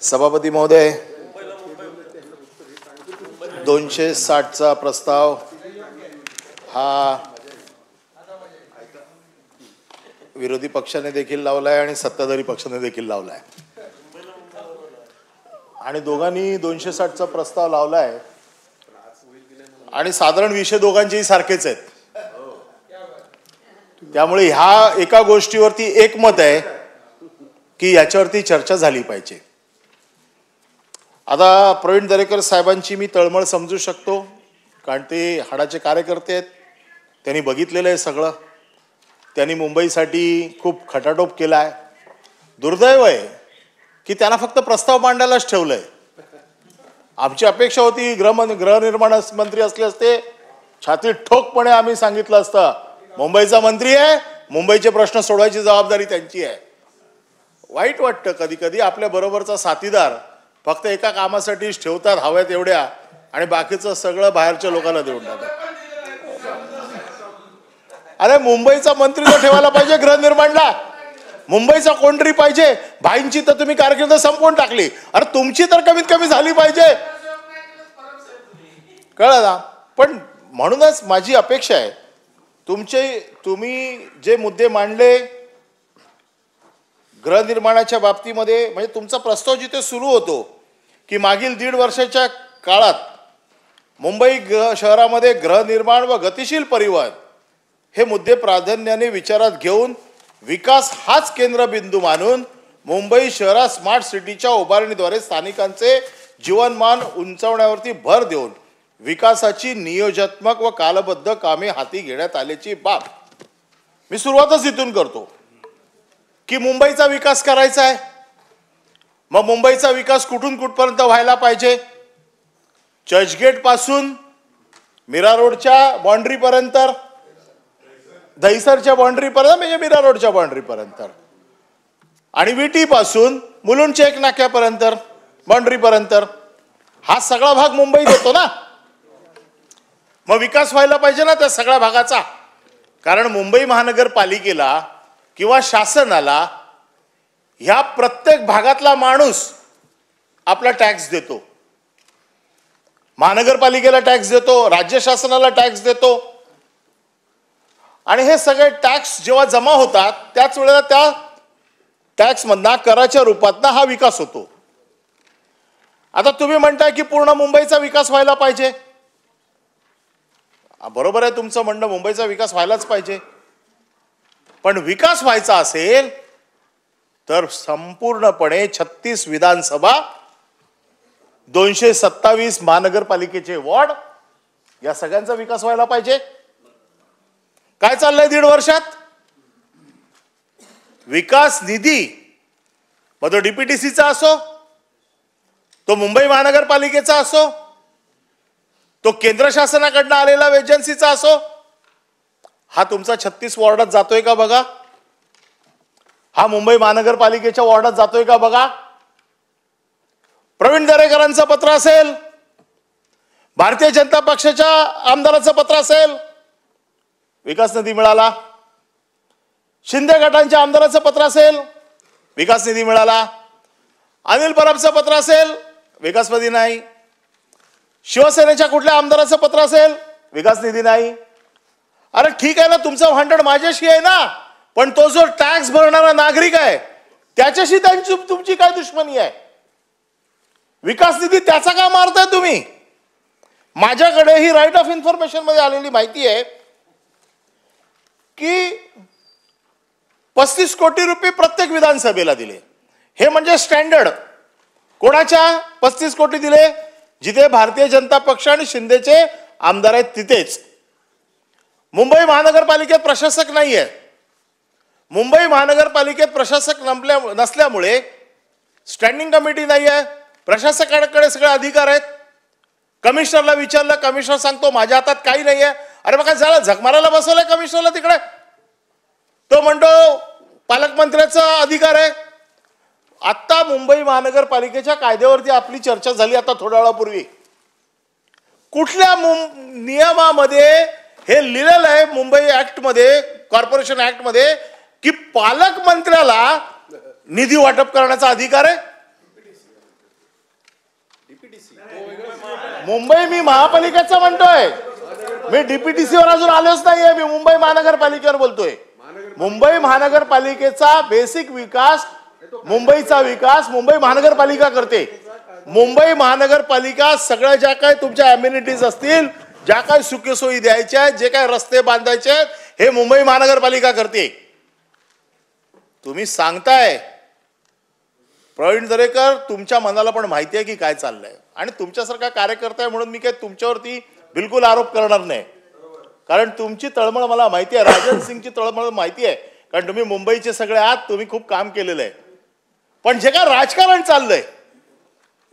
सभापती महोदय, 260चा प्रस्ताव हा विरोधी पक्षाने देखील लावलाय आणि सत्ताधारी पक्षाने देखील लावलाय आणि दोघांनी 260चा प्रस्ताव लावलाय आणि साधारण विषय दोघांचेही सारखेच आहेत। त्यामुळे ह्या एका गोष्टीवरती एकमत आहे की याच्यावरती चर्चा झाली पाहिजे। आता प्रवीण दरेकर साहेबांची मी तळमळ समजू शकतो, कारण ते हाडाचे कार्यकर्ते आहेत, त्यांनी बघितलेलं आहे सगळं, त्यांनी मुंबईसाठी खूप खटाटोप केला आहे। दुर्दैव आहे की त्यांना फक्त प्रस्ताव मांडायलाच ठेवलंय। आमची अपेक्षा होती गृहनिर्माण मंत्री असले असते, छातीत ठोकपणे आम्ही सांगितलं असतं मुंबईचा मंत्री आहे, मुंबईचे प्रश्न सोडवायची जबाबदारी त्यांची आहे। वाईट वाटतं कधी कधी आपल्या बरोबरचा साथीदार फक्त एका कामासाठीच ठेवतात हव्यात एवढ्या आणि बाकीचं सगळं बाहेरच्या लोकांना देऊन टाकतात। अरे मुंबईचा मंत्री तर ठेवायला पाहिजे, गृहनिर्माणला मुंबईचा कोणतरी पाहिजे। भाईंची तर तुम्ही कारकीर्द संपवून टाकली, अरे तुमची तर कमीत कमी झाली पाहिजे, कळलं ना। पण म्हणूनच माझी अपेक्षा आहे तुम्ही जे मुद्दे मांडले गृहनिर्माणाच्या बाबतीमध्ये, म्हणजे तुमचा प्रस्ताव जिथे सुरू होतो की मागील 1.5 वर्षाच्या काळात मुंबई शहरामध्ये गृहनिर्माण व गतिशील परिवहन हे मुद्दे प्राधान्याने विचारात घेऊन विकास हाच केंद्रबिंदू मानून मुंबई शहरात स्मार्ट सिटीच्या उभारणीद्वारे स्थानिकांचे जीवनमान उंचावण्यावरती भर देऊन विकासाची नियोजनात्मक व कालबद्ध कामे हाती घेण्यात आल्याची बाब मी सुरुवातच इथून करतो की मुंबईचा विकास करायचा आहे। मग मुंबईचा विकास कुठून कुठपर्यंत व्हायला पाहिजे? चर्चगेट पासून मीरा रोडच्या बाउंड्री पर्यंत, दहिसरच्या बाउंड्री पर्यंत, म्हणजे मीरा रोडच्या बाउंड्री पर्यंत, आणि विटी पासून मुलुंड चेक नाक्यापर्यंत बाउंड्री पर्यंत हा सगळा भाग मुंबईत येतो ना। मग विकास व्हायला पाहिजे ना त्या सगळ्या भागाचा, कारण मुंबई महानगरपालिकेला किंवा शासनाला ह्या प्रत्येक भागातला माणूस आपला टॅक्स देतो, महानगरपालिकेला टॅक्स देतो, राज्य शासनाला टॅक्स देतो, आणि हे सगळे टॅक्स जेव्हा जमा होतात त्याच वेळेला त्या टॅक्स मधना कराच्या रूपातनं हा विकास होतो। आता तुम्ही म्हणताय की पूर्ण मुंबईचा विकास व्हायला पाहिजे, बरोबर आहे तुमचं म्हणणं, मुंबईचा विकास व्हायलाच पाहिजे, पण विकास व्हायचा असेल तर संपूर्णपणे 36 विधानसभा, 227 महानगरपालिकेचे वॉर्ड, या सगळ्यांचा विकास व्हायला पाहिजे। काय चाललंय 1.5 वर्षात? विकास निधी मग तो डीपीटीसीचा असो, तो मुंबई महानगरपालिकेचा असो, तो केंद्र शासनाकडनं आलेला एजन्सीचा असो, हा तुमचा 36 वॉर्डात जातोय का बघा, हा मुंबई महानगरपालिकेच्या वॉर्डात जातोय का बघा। प्रवीण दरेकरांचं पत्र असेल, भारतीय जनता पक्षाच्या आमदाराचं पत्र असेल, विकास निधी मिळाला, शिंदे गटांच्या आमदाराचं पत्र असेल, विकास निधी मिळाला, अनिल परबचं पत्र असेल, विकास निधी नाही, शिवसेनेच्या कुठल्या आमदाराचं पत्र असेल, विकास निधी नाही। अरे ठीक आहे ना, तुमचं भांडण माझ्याशी आहे ना, पण तो जो टॅक्स भरणारा नागरिक आहे त्याच्याशी तुमची काय दुश्मनी आहे? विकास निधी त्याचा का मारताय तुम्ही? माझ्याकडे ही राईट ऑफ इन्फॉर्मेशन मध्ये आलेली माहिती आहे की 35 कोटी रुपये प्रत्येक विधानसभेला दिले, हे म्हणजे स्टँडर्ड। कोणाच्या 35 कोटी दिले? जिथे भारतीय जनता पक्ष आणि शिंदेचे आमदार आहेत तिथेच। मुंबई महानगरपालिकेत प्रशासक नाहीये, मुंबई महानगरपालिकेत प्रशासक नसल्यामुळे स्टँडिंग कमिटी नाही आहे, प्रशासकाकडे सगळे अधिकार आहेत। कमिशनरला विचारलं, कमिशनर सांगतो माझ्या हातात काही नाही आहे। अरे मग काय झालं, झक मारायला बसवलंय कमिशनरला तिकडे? तो म्हणतो पालकमंत्र्याचा अधिकार आहे। आता मुंबई महानगरपालिकेच्या कायद्यावरती आपली चर्चा झाली आता थोड्या वेळापूर्वी, कुठल्या नियमामध्ये हे लिहिलेलं आहे मुंबई ऍक्ट मध्ये, कॉर्पोरेशन ऍक्ट मध्ये, की पालकमंत्र्याला निधी वाटप करण्याचा अधिकार आहे? मुंबई मी महापालिकेचा म्हणतोय, मी डीपीटीसीवर अजून आलोच नाहीये, मी मुंबई महानगरपालिकेवर बोलतोय. मुंबई महानगरपालिकेचा बेसिक विकास, मुंबईचा विकास मुंबई महानगरपालिका करते. मुंबई महानगरपालिका सगळ्या ज्या काय तुमच्या अम्युनिटीज असतील, ज्या काय सुखसोयी द्यायच्या आहेत, जे काय रस्ते बांधायचे आहेत, हे मुंबई महानगरपालिका करते. तुम्ही सांगताय प्रवीण दरेकर, तुमच्या मनाला पण माहिती आहे की काय चाललंय, आणि तुमच्यासारखा कार्यकर्ता आहे म्हणून मी काय तुमच्यावरती बिलकुल आरोप करणार नाही, कारण तुमची तळमळ मला माहिती आहे, राजन सिंगची तळमळ माहिती आहे, कारण तुम्ही मुंबईचे सगळे आहात, तुम्ही खूप काम केलेलं आहे. पण जे काय राजकारण चाललंय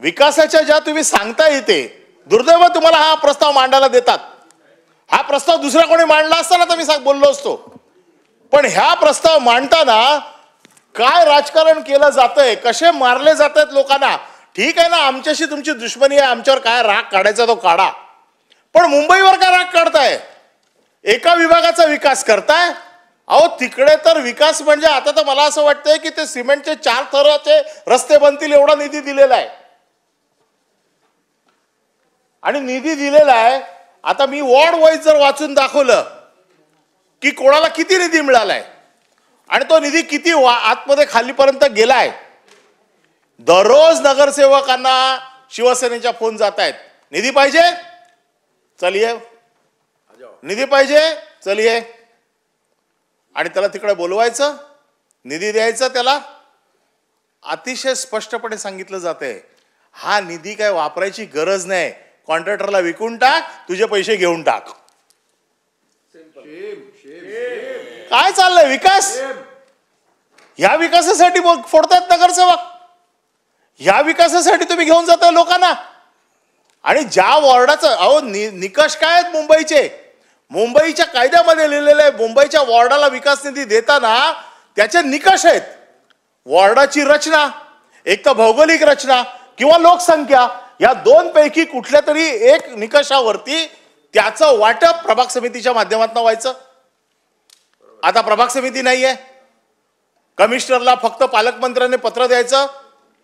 विकासाच्या, ज्या तुम्ही सांगता येते, दुर्दैव तुम्हाला हा प्रस्ताव मांडायला देतात. हा प्रस्ताव दुसरा कोणी मांडला असता ना तर मी बोललो असतो, पण ह्या प्रस्ताव मांडताना काय राजकारण केलं जातंय, कसे मारले जात आहेत लोकांना. ठीक आहे ना, आमच्याशी तुमची दुश्मनी आहे, आमच्यावर काय राग काढायचा तो काढा, पण मुंबईवर काय राग काढताय? एका विभागाचा विकास करताय. अहो तिकडे तर विकास म्हणजे आता तर मला असं वाटतंय की ते सिमेंटचे 4 थराचे रस्ते बनतील एवढा निधी दिलेला आहे, आणि निधी दिलेला आहे. आता मी वॉर्ड वाईज जर वाचून दाखवलं की कोणाला किती निधी मिळालाय आणि तो निधी किती आतमध्ये खालीपर्यंत गेलाय. दररोज नगरसेवकांना शिवसेनेच्या फोन जात आहेत, निधी पाहिजे चलिये, निधी पाहिजे चलिये, आणि त्याला तिकडे बोलवायचं, निधी द्यायचा. त्याला अतिशय स्पष्टपणे सांगितलं जातंय, हा निधी काय वापरायची गरज नाही, कॉन्ट्रॅक्टरला विकून टाक, तुझे पैसे घेऊन टाक. काय चाललंय विकास? या विकासासाठी फोडतायत नगरसेवक, या विकासासाठी तुम्ही घेऊन जाताय लोकांना. आणि ज्या वॉर्डाचं अहो निकष काय आहेत मुंबईचे, मुंबईच्या कायद्यामध्ये लिहिलेले आहे, मुंबईच्या वॉर्डाला विकास निधी देताना त्याचे निकष आहेत. वॉर्डाची रचना, एक तर भौगोलिक रचना किंवा लोकसंख्या, या 2 पैकी कुठल्या तरी एक निकषावरती त्याचं वाटप प्रभाग समितीच्या माध्यमातून व्हायचं. आता प्रभाग समिती नाहीये, कमिशनरला फक्त पालकमंत्र्यांनी पत्र द्यायचं,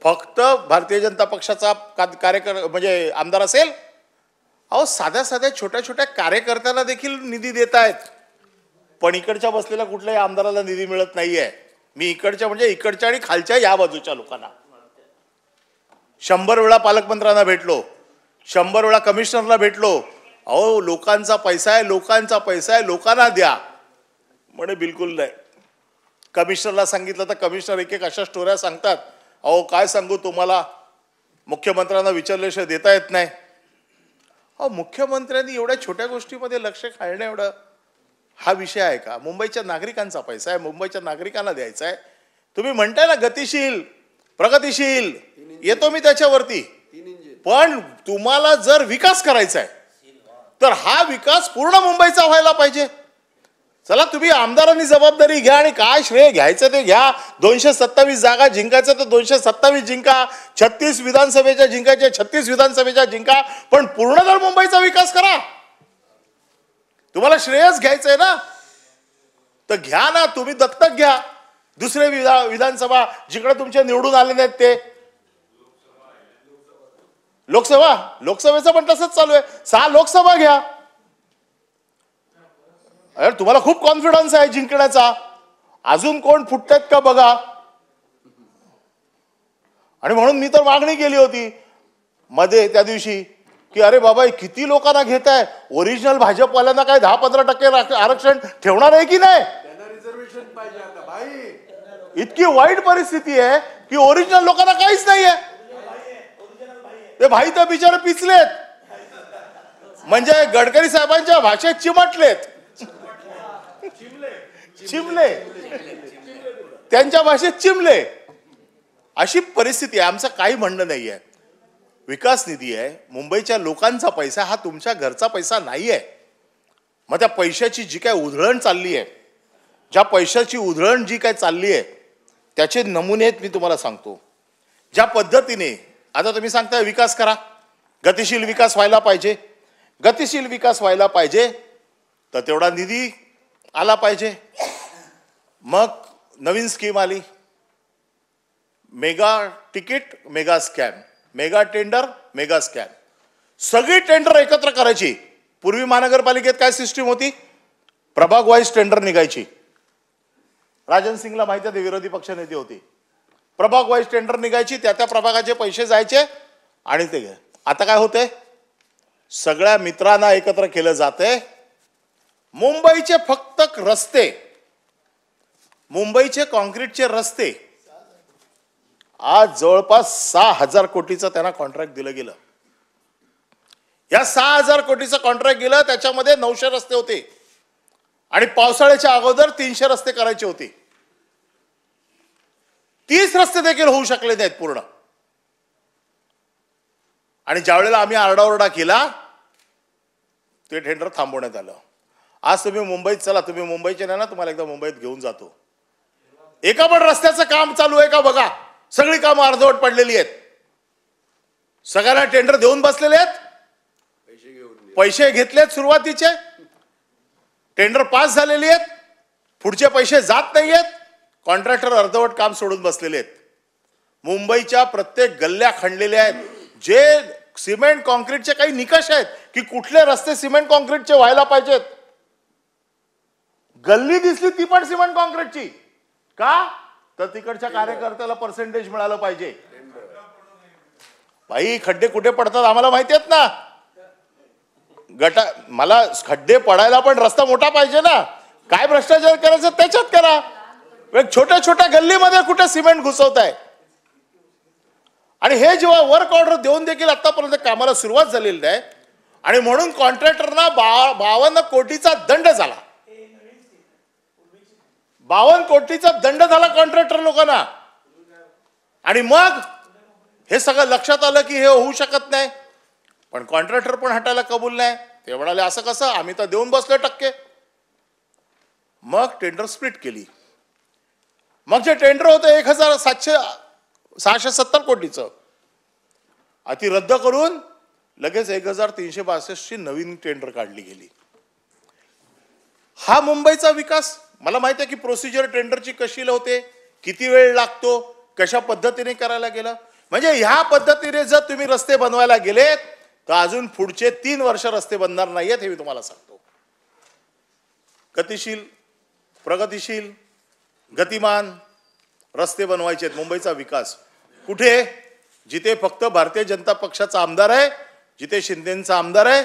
फक्त भारतीय जनता पक्षाचा कार्यकर्ता म्हणजे आमदार असेल. अहो साध्या साध्या छोट्या छोट्या कार्यकर्त्यांना देखील निधी देत आहेत, पण इकडच्या बसलेल्या कुठल्याही आमदाराला निधी मिळत नाहीये. मी इकडच्या म्हणजे इकडच्या आणि खालच्या या बाजूच्या लोकांना 100 वेळा पालकमंत्र्यांना भेटलो, 100 वेळा कमिशनरला भेटलो. अहो लोकांचा पैसा आहे, लोकांचा पैसा आहे, लोकांना द्या म्हणे. बिलकुल नाही. कमिशनरला सांगितलं तर कमिशनर एक एक अशा स्टोऱ्या सांगतात, अहो काय सांगू तुम्हाला, मुख्यमंत्र्यांना विचारल्याशिवाय देता येत नाही. अहो मुख्यमंत्र्यांनी एवढ्या छोट्या गोष्टीमध्ये लक्ष घालणं एवढं हा विषय आहे का? मुंबईच्या नागरिकांचा पैसा आहे, मुंबईच्या नागरिकांना द्यायचा आहे. तुम्ही म्हणताय ना गतिशील प्रगतिशील, येतो मी त्याच्यावरती, पण तुम्हाला जर विकास करायचा आहे तर हा विकास पूर्ण मुंबईचा व्हायला पाहिजे. चला तुम्ही आमदारांनी जबाबदारी घ्या आणि काय श्रेय घ्यायचं ते घ्या. 227 जागा जिंकायचं तर 227 जिंका, 36 विधानसभेच्या जिंकायच्या 36 विधानसभेच्या जिंका, पण पूर्ण जर मुंबईचा विकास करा. तुम्हाला श्रेयच घ्यायचंय ना तर घ्या ना, तुम्ही दत्तक घ्या दुसरे विधानसभा जिकडे तुमचे निवडून आले नाहीत ते. लोकसभेचं पण तसंच चालू आहे, 6 लोकसभा घ्या. अरे तुम्हाला खूप कॉन्फिडन्स आहे जिंकण्याचा, अजून कोण फुटतात का बघा. आणि म्हणून मी तर मागणी केली होती मध्ये त्या दिवशी की अरे बाबा किती लोकांना घेताय, ओरिजिनल भाजपवाल्यांना काय 10-15% आरक्षण ठेवणार आहे की नाही? इतकी वाईट परिस्थिती आहे की ओरिजिनल लोकांना काहीच नाहीये. ते भाई तर बिचारे पिचलेत, म्हणजे गडकरी साहेबांच्या भाषेत चिमटलेत, चिमले त्यांच्या भाषेत चिमले. अशी परिस्थिती आहे. आमचं काही म्हणणं नाहीये, विकास निधी आहे, मुंबईच्या लोकांचा पैसा, हा तुमच्या घरचा पैसा नाहीये. मग त्या पैशाची जी काय उधळण चालली आहे, ज्या पैशाची उधळण जी काय चालली आहे त्याचे नमुने मी तुम्हाला सांगतो. ज्या पद्धतीने आता तुम्ही सांगताय विकास करा, गतिशील विकास व्हायला पाहिजे, गतिशील विकास व्हायला पाहिजे तर तेवढा निधी आला पाहिजे. मग नवीन स्कीम आली, mega ticket mega scam, mega tender mega scam. सगळी टेंडर एकत्र करायची. पूर्वी महानगरपालिकेत काय सिस्टीम होती, प्रभाग वाईज टेंडर निघायची. राजन सिंगला माहिती आहे, विरोधी पक्षनेते होते. प्रभाग वाईज टेंडर निघायची, त्या प्रभागाचे पैसे जायचे आणि ते घ्या. आता काय होतंय, सगळ्या मित्रांना एकत्र केलं जातंय. मुंबईचे फक्त रस्ते, मुंबईचे कॉन्क्रीटचे रस्ते आज जवळपास 6,000 कोटीचं त्यांना कॉन्ट्रॅक्ट दिलं गेलं. या 6,000 कोटीचं कॉन्ट्रॅक्ट गेलं, त्याच्यामध्ये 900 रस्ते होते आणि पावसाळ्याच्या अगोदर 300 रस्ते करायचे होते. 30 रस्ते देखील होऊ शकले नाहीत पूर्ण. आणि ज्यावेळेला आम्ही आरडाओरडा केला ते टेंडर थांबवण्यात आलं. आज तुम्ही मुंबईत चला, तुम्ही मुंबईचे नाही ना, तुम्हाला एकदा मुंबईत घेऊन जातो. एका पण रस्त्याचं काम चालू आहे का बघा, सगळी कामं अर्धवट पडलेली आहेत. सगळ्यांना टेंडर देऊन बसलेले आहेत, पैसे घेतलेत सुरुवातीचे, टेंडर पास झालेली आहेत, पुढचे पैसे जात नाहीयेत, कॉन्ट्रॅक्टर अर्धवट काम सोडून बसलेले आहेत. मुंबईच्या प्रत्येक गल्ल्या खणलेल्या आहेत. जे सिमेंट कॉन्क्रीटचे काही निकष आहेत की कुठले रस्ते सिमेंट कॉन्क्रीटचे व्हायला पाहिजेत. गल्ली दिसली ती पण सिमेंट कॉन्क्रीटची का, तर तिकडच्या कार्यकर्त्याला पर्सेंटेज मिळालं पाहिजे. भाई खड्डे कुठे पडतात आम्हाला माहिती आहेत ना. मला खड्डे पडायला पण रस्ता मोठा पाहिजे ना. काय भ्रष्टाचार करायचं त्याच्यात करा. छोट्या छोट्या गल्लीमध्ये कुठे सिमेंट घुसवताय. आणि हे जेव्हा वर्क ऑर्डर देऊन देखील आतापर्यंत कामाला सुरुवात झालेली आहे आणि म्हणून कॉन्ट्रॅक्टरना 52 कोटीचा दंड झाला. 52 कोटीचा दंड झाला कॉन्ट्रॅक्टर लोकांना. आणि मग हे सगळं लक्षात आलं की हे होऊ शकत नाही. पण कॉन्ट्रॅक्टर पण हटायला कबूल नाही. ते म्हणाले असं कसं, आम्ही तर देऊन बसलो टक्के. मग टेंडर स्प्लिट केली. मग जे टेंडर होतं 1,670 कोटीचं ती रद्द करून लगेच 1,362 ची नवीन टेंडर काढली गेली. हा मुंबईचा विकास. मला माहिती आहे की प्रोसिजर टेंडरची कशी होते, किती वेळ लागतो, कशा पद्धतीने करायला गेलं. म्हणजे ह्या पद्धतीने जर तुम्ही रस्ते बनवायला गेलेत तर अजून पुढचे 3 वर्ष रस्ते बनणार नाहीयेत, हे मी तुम्हाला सांगतो. गतिशील, प्रगतिशील, गतिमान रस्ते बनवायचे आहेत. मुंबईचा विकास कुठे, जिथे फक्त भारतीय जनता पक्षाचा आमदार आहे, जिथे शिंदेचा आमदार आहे,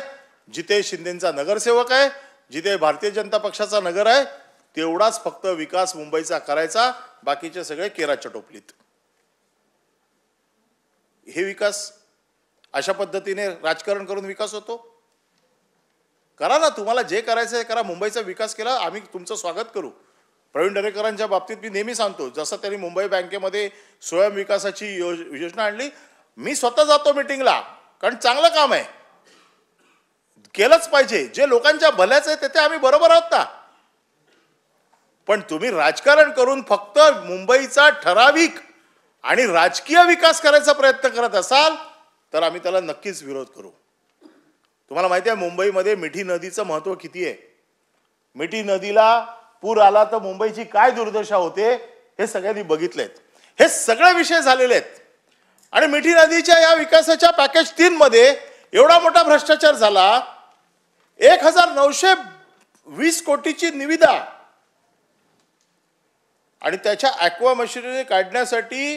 जिथे शिंदेचा नगरसेवक आहे, जिथे भारतीय जनता पक्षाचा नगर आहे, तेवढाच फक्त विकास मुंबईचा करायचा. बाकीचे सगळे केराच्या टोपलीत. हे विकास अशा पद्धतीने राजकारण करून विकास होतो. करा ना, तुम्हाला जे करायचं आहे करा. मुंबईचा विकास केला, आम्ही तुमचं स्वागत करू. प्रवीण दरेकरांच्या बाबतीत मी नेहमी सांगतो, जसं त्यांनी मुंबई बँकेमध्ये स्वयं विकासाची योजना आणली, मी स्वतः जातो मीटिंगला, कारण चांगलं काम आहे, केलंच पाहिजे. जे लोकांच्या भल्याचं आहे तिथे आम्ही बरोबर आहोत ना. पण तुम्ही राजकारण करून फक्त मुंबईचा ठराविक आणि राजकीय विकास करायचा प्रयत्न करत असाल तर आम्ही त्याला नक्कीच विरोध करू. तुम्हाला माहिती आहे मुंबईमध्ये मिठी नदीचं महत्त्व किती आहे. मिठी नदीला पूर आला तर मुंबईची काय दुर्दशा होते हे सगळ्यांनी बघितलेत. हे सगळे विषय झालेले आहेत. आणि मिठी नदीच्या या विकासाच्या पॅकेज 3 मध्ये एवढा मोठा भ्रष्टाचार झाला. 1,920 कोटीची निविदा आणि त्याच्या ॲक्वा मशिनरी काढण्यासाठी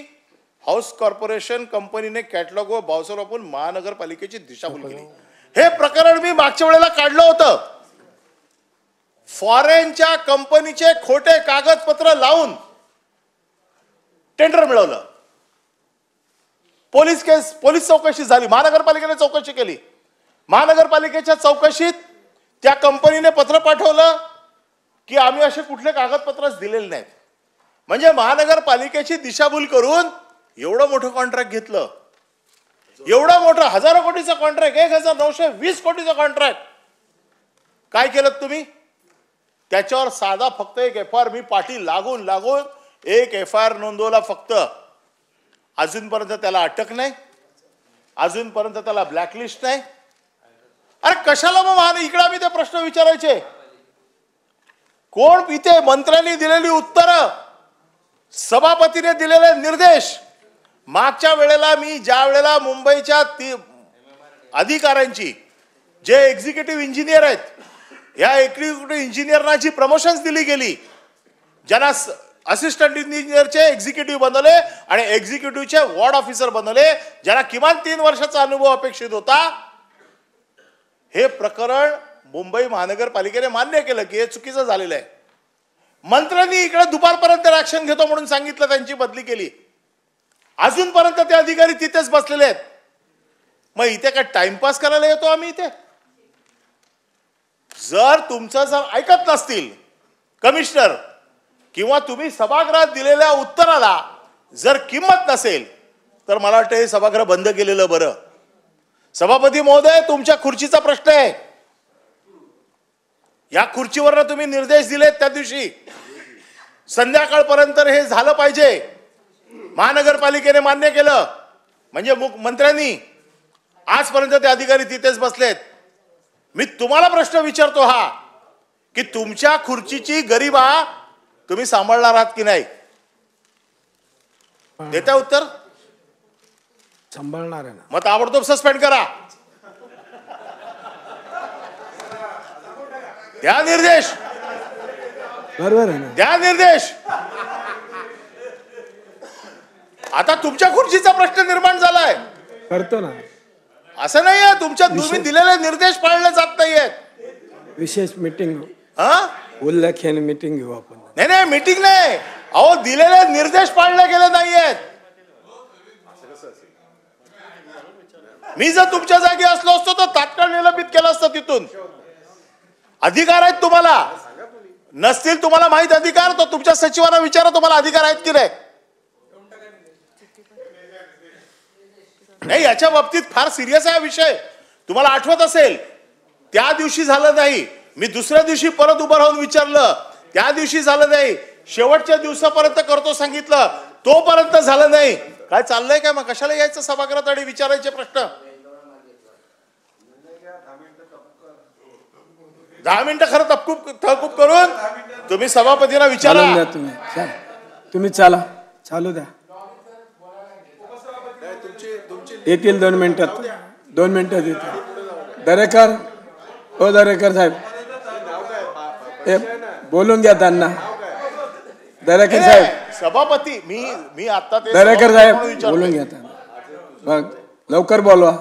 हाऊस कॉर्पोरेशन कंपनीने कॅटलॉग व बाउसर वापरून महानगरपालिकेची दिशाभूल केली. हे प्रकरण मी मागच्या वेळेला काढलं होतं. फॉरेनच्या कंपनीचे खोटे कागदपत्र लावून टेंडर मिळवलं. पोलीस चौकशी झाली, महानगरपालिकेने चौकशी केली. महानगरपालिकेच्या चौकशीत त्या कंपनीने पत्र पाठवलं की आम्ही असे कुठले कागदपत्रच दिलेले नाहीत. म्हणजे महानगरपालिकेची दिशाभूल करून एवढं मोठं कॉन्ट्रॅक्ट घेतलं. एवढं मोठं हजारो कोटीचं कॉन्ट्रॅक्ट, 1,920 कोटीचं कॉन्ट्रॅक्ट. काय केलं तुम्ही? त्याच्यावर साधा फक्त एक FIR, मी पाठी लागून एक FIR नोंदवला फक्त. अजूनपर्यंत त्याला अटक नाही, अजूनपर्यंत त्याला ब्लॅकलिस्ट नाही. अरे कशाला मग इकडे आम्ही ते प्रश्न विचारायचे. कोण इथे मंत्र्यांनी दिलेली उत्तरं, सभापतीने दिलेले निर्देश. मागच्या वेळेला मी ज्या वेळेला मुंबईच्या अधिकाऱ्यांची, जे एक्झिक्युटिव्ह इंजिनियर आहेत या एक्झिक्युटिव्ह इंजिनियरना जी प्रमोशन्स दिली गेली, ज्यांना असिस्टंट इंजिनियरचे एक्झिक्युटिव्ह बनवले आणि एक्झिक्युटिव्हचे वॉर्ड ऑफिसर बनवले, ज्यांना किमान 3 वर्षाचा अनुभव अपेक्षित होता, हे प्रकरण मुंबई महानगरपालिकेने मान्य केलं की हे चुकीचं झालेलं आहे. मंत्र्यांनी इकडे दुपारपर्यंत ऍक्शन घेतो म्हणून सांगितलं, त्यांची बदली केली. अजूनपर्यंत ते अधिकारी तिथेच बसलेले आहेत. मग इथे काय टाइमपास करायला येतो आम्ही इथे? जर तुमचं जर ऐकत नसतील कमिशनर किंवा तुम्ही सभागृहात दिलेल्या उत्तराला जर किंमत नसेल तर मला वाटतं हे सभागृह बंद केलेलं बरं. सभापती महोदय, तुमच्या खुर्चीचा प्रश्न आहे. या खुर्चीवर तुम्ही निर्देश दिलेत त्या दिवशी संध्याकाळपर्यंत हे झालं पाहिजे. महानगरपालिकेने मान्य केलं म्हणजे मंत्र्यांनी, आजपर्यंत ते अधिकारी तिथेच बसलेत. मी तुम्हाला प्रश्न विचारतो हा की तुमच्या खुर्चीची गरिमा तुम्ही सांभाळणार आहात की नाही? देता उत्तर? सांभाळणार आहे ना. मग ताबडतोब सस्पेंड करा. द्या निर्देश, बरोबर आहे ना. द्या निर्देश. आता तुमच्या खुर्चीचा प्रश्न निर्माण झालाय. करतो ना. असं नाही आहे, तुमच्या तुम्ही दिलेले निर्देश पाळले जात नाहीयेत. विशेष मीटिंग, हा उल्लेखनीय मीटिंग घेऊ आपण. नाही नाही, मीटिंग नाही. अहो, दिलेले निर्देश पाळले गेले नाहीयेत. मी जर तुमच्या जागी असलो असतो तर तात्काळ निलंबित केलं असतं तिथून. अधिकार आहेत तुम्हाला. नसतील तुम्हाला माहित अधिकार तर तुमच्या सचिवांना विचारा, तुम्हाला अधिकार आहेत की नाही. नाही, याच्या बाबतीत फार सिरियस आहे विषय. तुम्हाला आठवत असेल त्या दिवशी झालं नाही, मी दुसऱ्या दिवशी परत उभं राहून विचारलं, त्या दिवशी झालं नाही, शेवटच्या दिवसापर्यंत करतो सांगितलं, तोपर्यंत झालं नाही. काय चाललंय काय? मग कशाला यायचं सभागृहात आणि विचारायचे प्रश्न? 10 मिनिटं खरं तहकूब करून तुम्ही सभापतींना विचारा. तुम्ही चला, चालू द्या. येतील 2 मिनिटात. 2 मिनिटात येतील. दरेकर, हो दरेकर साहेब, बोलून घ्या त्यांना. दरेकर साहेब, सभापती मी आता दरेकर साहेब बोलून घ्या त्यांना. मग लवकर बोलवा.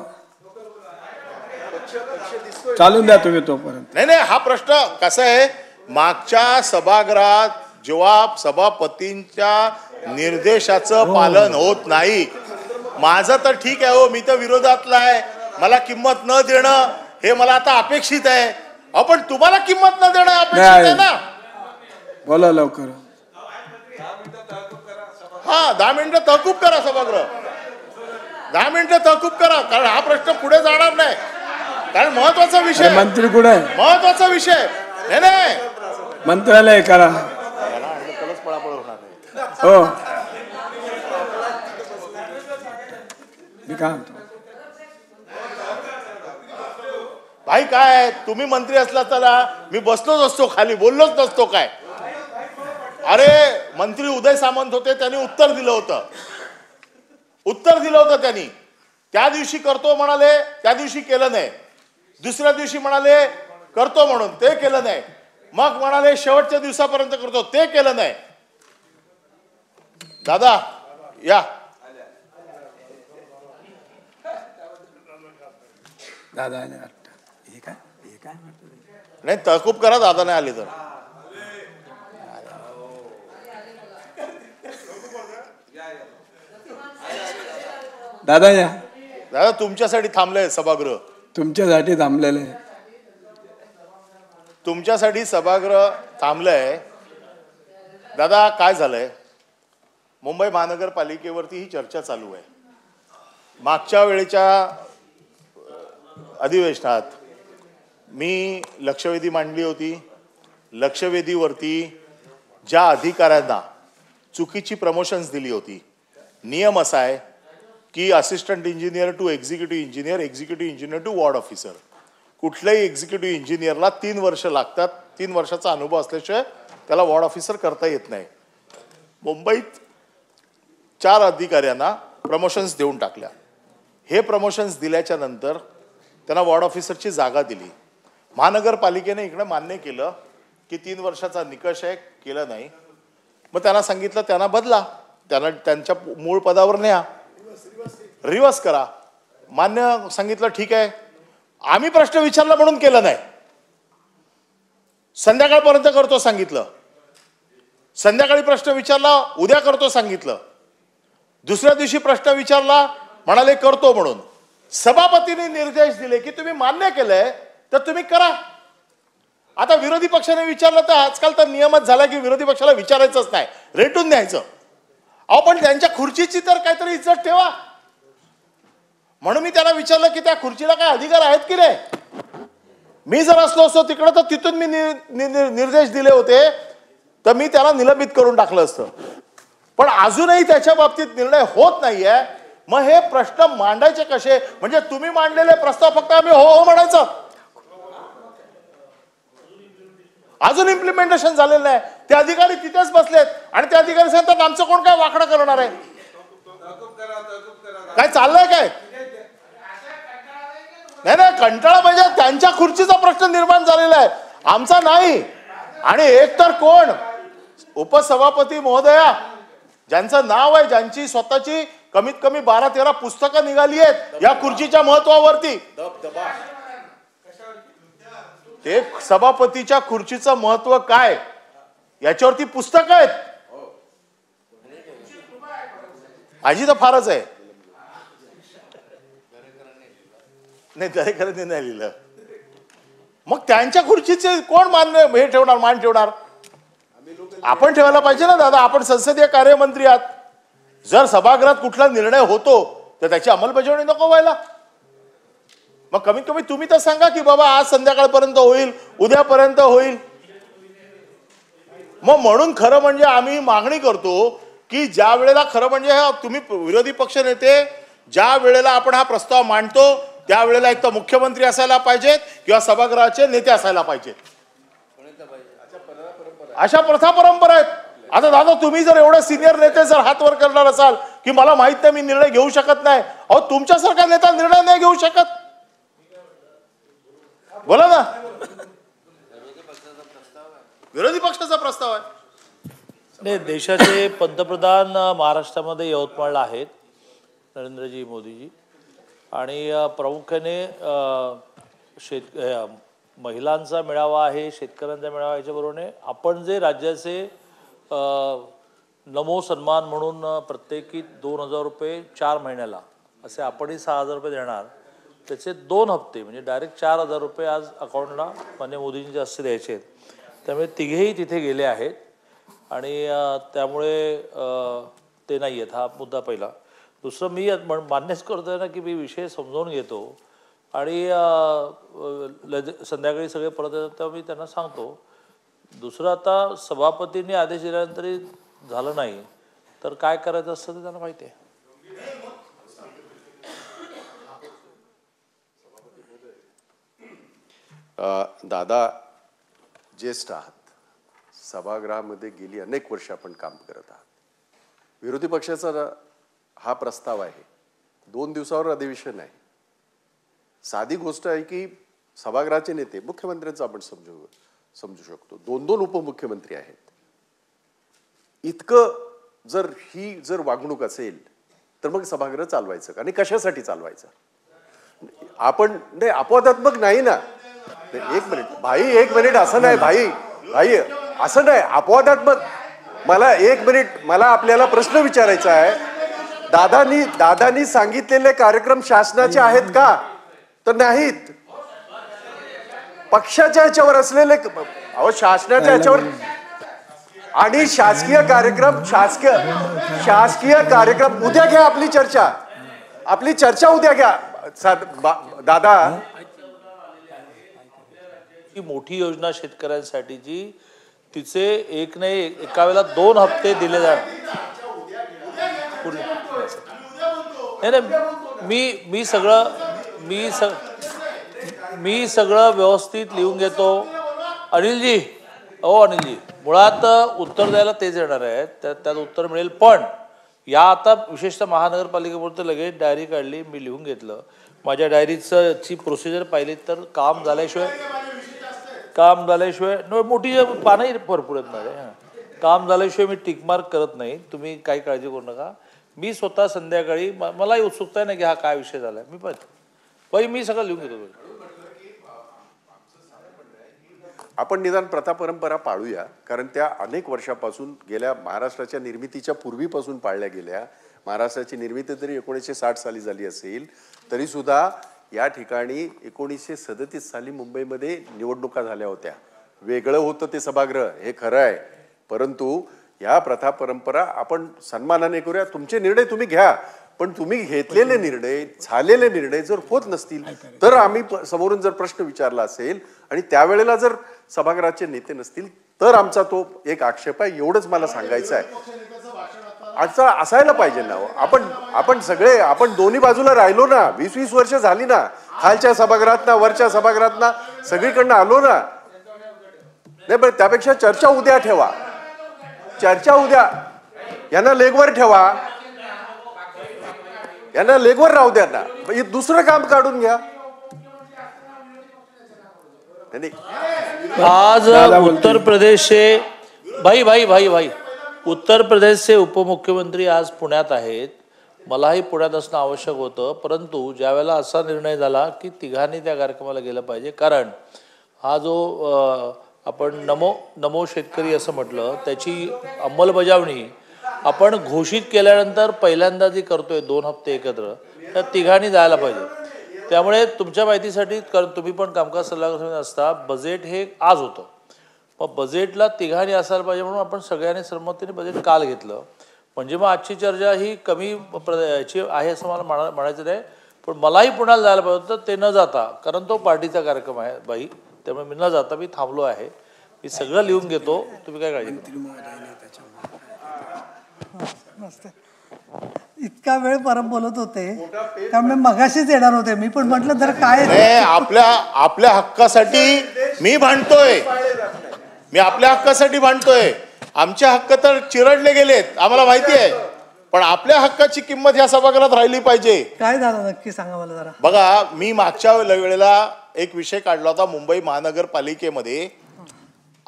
चालून द्या तुम्ही तोपर्यंत. नाही नाही, हा प्रश्न कसा आहे, मागच्या सभागृहात जेव्हा सभापतींच्या निर्देशाचं पालन होत नाही, माझं तर ठीक आहे हो, मी तर विरोधातला आहे, मला किंमत न देणं हे मला आता अपेक्षित आहे. पण तुम्हाला किंमत न देणं अपेक्षित आहे ना. बोला लवकर. हा, 10 मिनिटं तहकूब करा सभागृह. 10 मिनिटं तहकूब करा, कारण हा प्रश्न पुढे जाणार नाही. कारण महत्वाचा विषय, मंत्री कुठे आहे? महत्वाचा विषय. नाही नाही, मंत्रालय करा. हो, मी काय म्हणतो भाई, काय तुम्ही मंत्री असला तर मी बसलोच असतो खाली, बोललोच नसतो काय. अरे, मंत्री उदय सामंत होते, त्यांनी उत्तर दिलं होतं त्यांनी. त्या दिवशी करतो म्हणाले, त्या दिवशी केलं नाही. दुसऱ्या दिवशी म्हणाले करतो म्हणून, ते केलं नाही. मग म्हणाले शेवटच्या दिवसापर्यंत करतो, ते केलं नाही. दादा या. दादा नाही, तहकूब करा, दादा नाही आले तर. दादा या. दादा तुमच्यासाठी थांबलंय सभागृह. तुमच्यासाठी थांबलेलं आहे. तुमच्यासाठी सभागृह थांबलंय. दादा, काय झालंय, मुंबई महानगरपालिकेवरती ही चर्चा चालू आहे. मागच्या वेळेच्या अधिवेशनात मी लक्षवेधी मांडली होती. लक्षवेधीवरती ज्या अधिकाऱ्यांना चुकीची प्रमोशन्स दिली होती, नियम असा आहे की assistant engineer to executive engineer, executive engineer to ward officer, कुठल्याही एक्झिक्युटिव्ह इंजिनियरला 3 वर्ष लागतात. 3 वर्षाचा अनुभव असल्याशिवाय त्याला वॉर्ड ऑफिसर करता येत नाही. मुंबईत 4 अधिकाऱ्यांना प्रमोशन्स देऊन टाकल्या. हे प्रमोशन्स दिल्याच्या नंतर त्यांना वॉर्ड ऑफिसरची जागा दिली. महानगरपालिकेने इकडे मान्य केलं की 3 वर्षाचा निकष आहे, केलं नाही. मग त्यांना सांगितलं त्यांना बदला, त्यांना त्यांच्या मूळ पदावर न्या, रिवर्स करा. मान्य सांगितलं, ठीक आहे. आम्ही प्रश्न विचारला म्हणून केलं नाही, संध्याकाळपर्यंत करतो सांगितलं. संध्याकाळी प्रश्न विचारला, उद्या करतो सांगितलं. दुसऱ्या दिवशी प्रश्न विचारला, म्हणाले करतो म्हणून. सभापतींनी निर्देश दिले की तुम्ही मान्य केलंय तर तुम्ही करा. आता विरोधी पक्षाने विचारलं तर आजकाल तर नियमच झाला की विरोधी पक्षाला विचारायचंच नाही, रेटून द्यायचं. अहो पण त्यांच्या खुर्चीची तर काहीतरी इज्जत ठेवा. म्हणून मी त्याला विचारलं की त्या खुर्चीला काय अधिकार आहेत की नाही. मी जर असलो असतो तिकडे तर तिथून मी निर्देश दिले होते तर मी त्याला निलंबित करून टाकलं असतं. पण अजूनही त्याच्या बाबतीत निर्णय होत नाहीये. मग हे प्रश्न मांडायचे कसे? म्हणजे तुम्ही मांडलेले प्रस्ताव फक्त आम्ही हो हो म्हणायचं, अजून इम्प्लिमेंटेशन झालेलं नाही. ते अधिकारी तिथेच बसलेत आणि ते अधिकारी सांगतात आमचं कोण काय वाकडं करणार आहे. काय चाललंय काय? नाही नाही, कंटाळा म्हणजे त्यांच्या खुर्चीचा प्रश्न निर्माण झालेला आहे, आमचा नाही. आणि एक तर कोण उपसभापती महोदया, ज्यांचं नाव आहे, ज्यांची स्वतःची कमीत कमी 12-13 पुस्तकं निघाली आहेत या खुर्चीच्या महत्वावरती. ते सभापतीच्या खुर्चीचं महत्व काय याच्यावरती पुस्तक आहेत. आजी तर फारच आहे. नाही, दरेकरांनी नाही लिहिलं. मग त्यांच्या खुर्चीचे कोण हे ठेवणार, मान ठेवणार? आपण ठेवायला पाहिजे ना दादा. आपण संसदीय कार्यमंत्री आहात. जर सभागृहात कुठला निर्णय होतो तर त्याची अंमलबजावणी नको व्हायला. मग कमीत कमी तुम्ही तर सांगा की बाबा आज संध्याकाळपर्यंत होईल, उद्यापर्यंत होईल. मग म्हणून खरं म्हणजे आम्ही मागणी करतो की ज्या वेळेला खरं म्हणजे तुम्ही विरोधी पक्ष नेते ज्या वेळेला आपण हा प्रस्ताव मांडतो त्यावेळेला एक तर मुख्यमंत्री असायला पाहिजेत किंवा सभागृहाचे नेते असायला पाहिजेत. अशा प्रथा परंपरा आहेत. आता दादा तुम्ही जर एवढे सिनियर नेते जर हात वर करणार असाल की मला माहित नाही, मी निर्णय घेऊ शकत नाही, अहो तुमच्यासारखा नेता निर्णय नाही घेऊ शकत. बोला ना. विरोधी पक्षाचा प्रस्ताव आहे. नाही, देशाचे पंतप्रधान महाराष्ट्रामध्ये यवतमाळला आहेत, नरेंद्रजी मोदीजी. आणि प्रामुख्याने महिलांचा मेळावा आहे, शेतकऱ्यांचा मेळावा. याच्याबरोबर आपण जे राज्याचे नमो सन्मान म्हणून प्रत्येकी 2000 रुपये 4 महिन्याला असे आपणही 6000 रुपये देणार, त्याचे 2 हप्ते म्हणजे डायरेक्ट 4000 रुपये आज अकाउंटला माननीय मोदींच्या हस्ते द्यायचे आहेत. त्यामुळे तिघेही तिथे गेले आहेत आणि त्यामुळे ते नाही आहेत. हा मुद्दा पहिला. दुसरं मी मान्यच करतोय ना की मी विषय समजावून घेतो आणि संध्याकाळी सगळे परत येतात तेव्हा मी त्यांना सांगतो. दुसरं आता सभापतींनी आदेश दिल्यानंतरही झालं नाही तर काय करायचं असतं ते त्यांना माहिती आहे. दादा ज्येष्ठ आहात, सभागृहामध्ये गेली अनेक वर्ष आपण काम करत आहात. विरोधी पक्षाचा हा प्रस्ताव आहे, 2 दिवसावर अधिवेशन आहे. साधी गोष्ट आहे की सभागृहाचे नेते, मुख्यमंत्र्यांचं आपण समजू शकतो, 2-2 उपमुख्यमंत्री आहेत. इतकं जर वागणूक असेल तर मग सभागृह चालवायचं का? आणि कशासाठी चालवायचं? आपण नाही, अपवादात्मक नाही ना. एक मिनिट भाई, एक मिनिट. असं नाही भाई, असं नाही अपवादात्मक. मला 1 मिनिट, मला आपल्याला प्रश्न विचारायचा आहे. दादानी सांगितलेले कार्यक्रम शासनाचे आहेत का? तर नाहीत. पक्षाच्या ह्याच्यावर असलेले, अहो शासनाच्या ह्याच्यावर. आणि शासकीय कार्यक्रम उद्या घ्या. आपली चर्चा उद्या घ्या दादा. ही मोठी योजना शेतकऱ्यांसाठीची, तिचे एक नाही एका वेळेला 2 हप्ते दिले जातात. मी सगळं व्यवस्थित लिहून घेतो. अनिलजी, मुळात उत्तर द्यायला तेच येणार आहे, त्यात उत्तर मिळेल. पण या आता विशेषतः महानगरपालिकेपुरतं लगेच डायरी काढली, मी लिहून घेतलं. माझ्या डायरीची प्रोसिजर पाहिली तर काम झाल्याशिवाय मोठी पानही भरपूर आहेत माझे. काम झाल्याशिवाय मी टिकमार्क करत नाही. तुम्ही काही काळजी करू नका. मी स्वतः संध्याकाळी मलाही उत्सुकता आहे ना की हा काय विषय झालाय. मी सगळं लिहून घेतो. आपण निदान प्रथा परंपरा पाळूया, कारण त्या अनेक वर्षापासून गेल्या महाराष्ट्राच्या निर्मितीच्या पूर्वीपासून पाळल्या गेल्या. महाराष्ट्राची निर्मिती जरी 1960 साली झाली असेल तरी सुद्धा या ठिकाणी 1937 साली मुंबईमध्ये निवडणुका झाल्या होत्या. वेगळं होतं ते सभागृह, हे खरं आहे, परंतु या प्रथा परंपरा आपण सन्मानाने करूया. तुमचे निर्णय तुम्ही घ्या, पण तुम्ही घेतलेले निर्णय, झालेले निर्णय जर होत नसतील तर आम्ही समोरून जर प्रश्न विचारला असेल आणि त्यावेळेला जर सभागृहाचे नेते नसतील तर आमचा तो एक आक्षेप आहे. एवढंच मला सांगायचं आहे. आता असायला पाहिजे ना. आपण दोन्ही बाजूला राहिलो ना. 20-20 वर्ष झाली ना. खालच्या सभागृहात ना, वरच्या सभागृहात ना, सगळीकडनं आलो ना. नाही पण त्यापेक्षा चर्चा उद्या ठेवा. चर्चा उद्या यांना लेगवर ठेवा, यांना लेगवर राहू द्या ना. दुसरं काम काढून घ्या. आज उत्तर प्रदेशचे भाई उत्तर प्रदेशचे उपमुख्यमंत्री आज पुण्यात आहेत. मलाही पुण्यात असणं आवश्यक होतं, परंतु ज्यावेळेला असा निर्णय झाला की तिघांनी त्या कार्यक्रमाला गेलं पाहिजे, कारण हा जो आपण नमो शेतकरी असं म्हटलं त्याची अंमलबजावणी आपण घोषित केल्यानंतर पहिल्यांदा जी करतोय 2 हप्ते एकत्र, त्या तिघांनी जायला पाहिजे. त्यामुळे तुमच्या माहितीसाठी, कारण तुम्ही पण कामकाज सल्लागार समितीत असता, बजेट हे आज होतं, मग बजेटला तिघांनी असायला पाहिजे म्हणून आपण सगळ्यांनी सहमतीने बजेट काल घेतलं. म्हणजे मग आजची चर्चा ही कमी याची आहे असं मला म्हणायचं नाही. पण मलाही पुण्याला जायला पाहिजे होतं, ते न जाता, कारण तो पार्टीचा कार्यक्रम आहे बाई, त्यामुळे मी न जाता मी थांबलो आहे. मी सगळं लिहून घेतो, तुम्ही काय काळजी करू. इतका वेळ परत बोलत होते त्यामुळे मगाशीच येणार होते मी, पण म्हटलं जर काय आपल्या हक्कासाठी मी भांडतोय. आपल्या हक्कासाठी भांडतोय. आमचे हक्क तर चिरडले गेलेत, आम्हाला माहिती आहे, पण आपल्या हक्काची किंमत या सभागृहात राहिली पाहिजे. काय झालं नक्की सांगा मला जरा. बघा, मी मागच्या वेळेला एक विषय काढला होता. मुंबई महानगरपालिकेमध्ये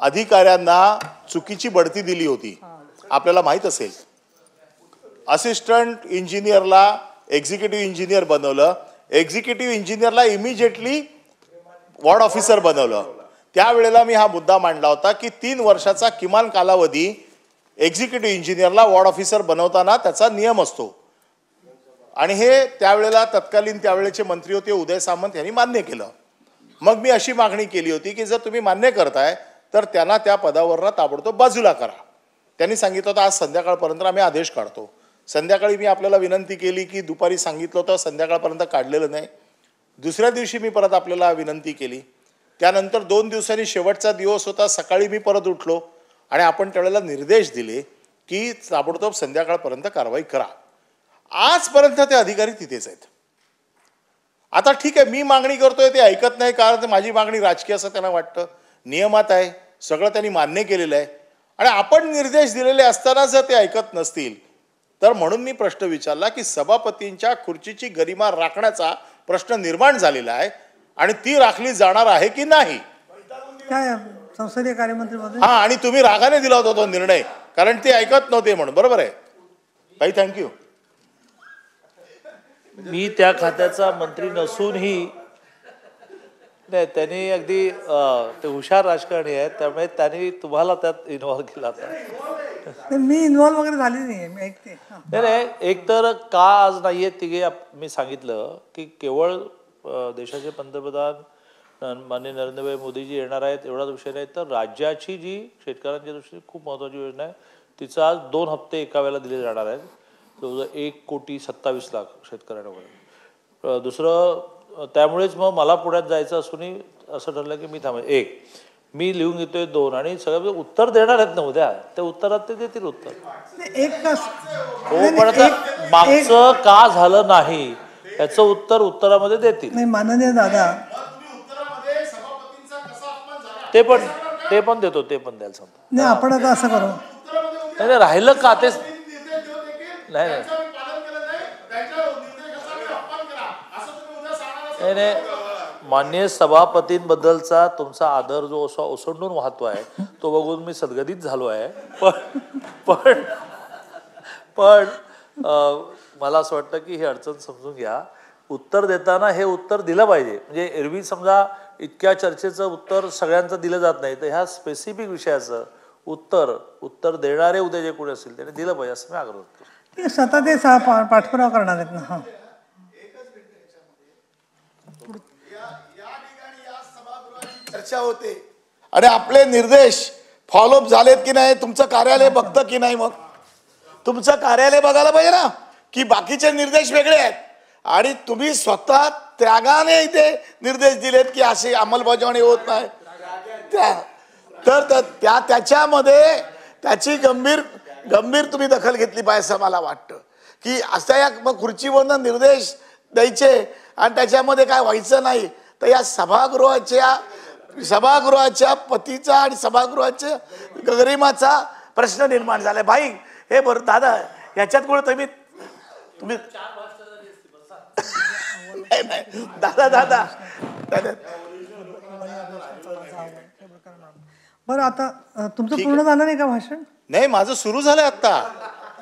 अधिकाऱ्यांना चुकीची बढती दिली होती, आपल्याला माहित असेल. असिस्टंट इंजिनियरला एक्झिक्युटिव्ह इंजिनियर बनवलं, एक्झिक्युटिव्ह इंजिनियरला इमिजिएटली वॉर्ड ऑफिसर बनवलं. त्यावेळेला मी हा मुद्दा मांडला होता की 3 वर्षाचा किमान कालावधी एक्झिक्युटिव्ह इंजिनियरला वॉर्ड ऑफिसर बनवताना त्याचा नियम असतो. आणि हे त्यावेळेला तत्कालीन त्यावेळेचे मंत्री होते उदय सामंत यांनी मान्य केलं. मग मी अशी मागणी केली होती की जर तुम्ही मान्य करताय तर त्यांना त्या पदावरनं ताबडतोब बाजूला करा. त्यांनी सांगितलं होतं आज संध्याकाळपर्यंत आम्ही आदेश काढतो. संध्याकाळी मी आपल्याला विनंती केली की दुपारी सांगितलं होतं, संध्याकाळपर्यंत काढलेलं नाही. दुसऱ्या दिवशी मी परत आपल्याला विनंती केली. त्यानंतर 2 दिवसांनी शेवटचा दिवस होता, सकाळी मी परत उठलो आणि आपण त्यावेळेला निर्देश दिले की ताबडतोब संध्याकाळपर्यंत कारवाई करा. आजपर्यंत ते अधिकारी तिथेच आहेत. आता ठीक आहे, मी मागणी करतोय ते ऐकत नाही, कारण माझी मागणी राजकीय असं त्यांना वाटतं. नियमात आहे, सगळं त्यांनी मान्य केलेलं आहे. आणि आपण निर्देश दिलेले असताना जर ते ऐकत नसतील तर म्हणून मी प्रश्न विचारला की सभापतींच्या खुर्चीची गरिमा राखण्याचा प्रश्न निर्माण झालेला आहे आणि ती राखली जाणार आहे की नाही. काय संसदीय कार्यमंत्री मध्ये हा, आणि तुम्ही रागाने दिला होता तो निर्णय, कारण ते ऐकत नव्हते म्हणून. बरोबर आहे भाई, थँक्यू. मी त्या खात्याचा मंत्री नसूनही नाही, त्यांनी अगदी ते हुशार राजकारणी आहेत, त्यामुळे त्यांनी तुम्हाला त्यात इन्व्हॉल्व केला होता. मी इन्व्हॉल्व वगैरे झाली नाही, मी ऐकते. नाही, एक तर का आज नाहीये तिघे मी सांगितलं की केवळ देशाचे पंतप्रधान माननीय नरेंद्रभाई मोदीजी येणार आहेत एवढाच विषय नाही, तर राज्याची जी शेतकऱ्यांच्या दृष्टीने खूप महत्त्वाची योजना आहे तिचं आज 2 हप्ते एका वेळेला दिले जाणार आहेत. जवळजवळ 1,27,00,000 शेतकऱ्यांना वगैरे. दुसरं, त्यामुळेच मग मला पुण्यात जायचं असूनही असं ठरलं की मी थांबेल. मी लिहून घेतोय 2 आणि सगळं उत्तर देणार आहेत ना उद्या, त्या उत्तरात ते देतील उत्तर. पण आता मागचं का झालं नाही याचं उत्तर उत्तरामध्ये देतील. नाही माननीय दादा, ते पण देतो, ते पण द्यायला सांगतो. नाही आपण आता असं करू. नाही राहिलं का तेच नाही नाही, माननीय सभापतींबद्दलचा तुमचा आदर जो असा ओसंडून वाहतो आहे तो बघून मी सदगदित झालो आहे. पण पण मला असं वाटतं की ही अडचण समजून घ्या. उत्तर देताना हे उत्तर दिलं पाहिजे. म्हणजे एरवी समजा इतक्या चर्चेचं उत्तर सगळ्यांचं दिलं जात नाही, तर ह्या स्पेसिफिक विषयाचं उत्तर देणारे उद्या जे कोणी असतील त्याने दिलं पाहिजे असं मी आग्रह करतो. स्वतः ते पाठपुरावा करणार आहेत ना. हा चर्चा होते आणि आपले निर्देश फॉलोअप झालेत की नाही, तुमचं कार्यालय बघतं की नाही. मग तुमचं कार्यालय बघायला पाहिजे ना की बाकीचे निर्देश वेगळे आहेत आणि तुम्ही स्वतः त्यागाने इथे निर्देश दिलेत की अशी अंमलबजावणी होत नाही. तर त्याच्यामध्ये त्याची गंभीर तुम्ही दखल घेतली पाहिजे असं मला वाटतं की अशा या मग खुर्चीवरनं निर्देश द्यायचे आणि त्याच्यामध्ये काय व्हायचं नाही. तर या सभागृहाच्या पतीचा आणि सभागृहाच्या गरिमाचा प्रश्न निर्माण झालाय. भाई हे बरं दादा याच्यात कुठे तुम्ही नाही दादा बरं, आता तुमचं पूर्ण झालं नाही का भाषण? नाही, माझं सुरू झालंय आता.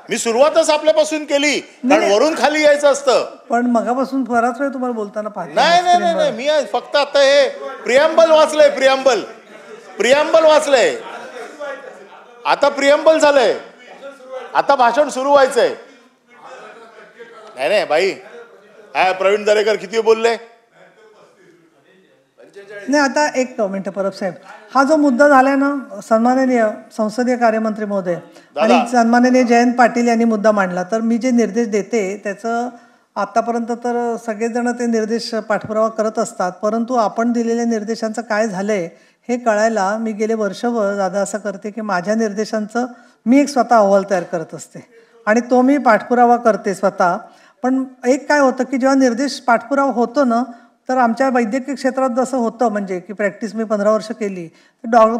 मी सुरुवातच आपल्यापासून केली, कारण वरून खाली यायचं असतं. पण मगापासून बराच वेळ तुम्हाला बोलताना पाहिजे. नाही, मी फक्त आता हे प्रिअम्बल वाचलंय. प्रिअम्बल वाचलंय. आता प्रिअम्बल झालंय, आता भाषण सुरू व्हायचंय. नाही बाई, प्रवीण दरेकर किती बोलले? नाही, आता एक मिनिट परब साहेब, हा जो मुद्दा झालाय ना, सन्माननीय संसदीय कार्यमंत्री महोदय आणि सन्माननीय जयंत पाटील यांनी मुद्दा मांडला. तर मी जे निर्देश देते त्याचं आतापर्यंत तर सगळेजण ते निर्देश पाठपुरावा करत असतात, परंतु आपण दिलेल्या निर्देशांचं काय झालंय हे कळायला मी गेले वर्षभर दादा असं करते की माझ्या निर्देशांचं मी एक स्वतः अहवाल तयार करत असते आणि तो मी पाठपुरावा करते स्वतः. पण एक काय होतं की जेव्हा निर्देश पाठपुरावा होतो ना, तर आमच्या वैद्यकीय क्षेत्रात जसं होतं, म्हणजे की प्रॅक्टिस मी 15 वर्ष केली,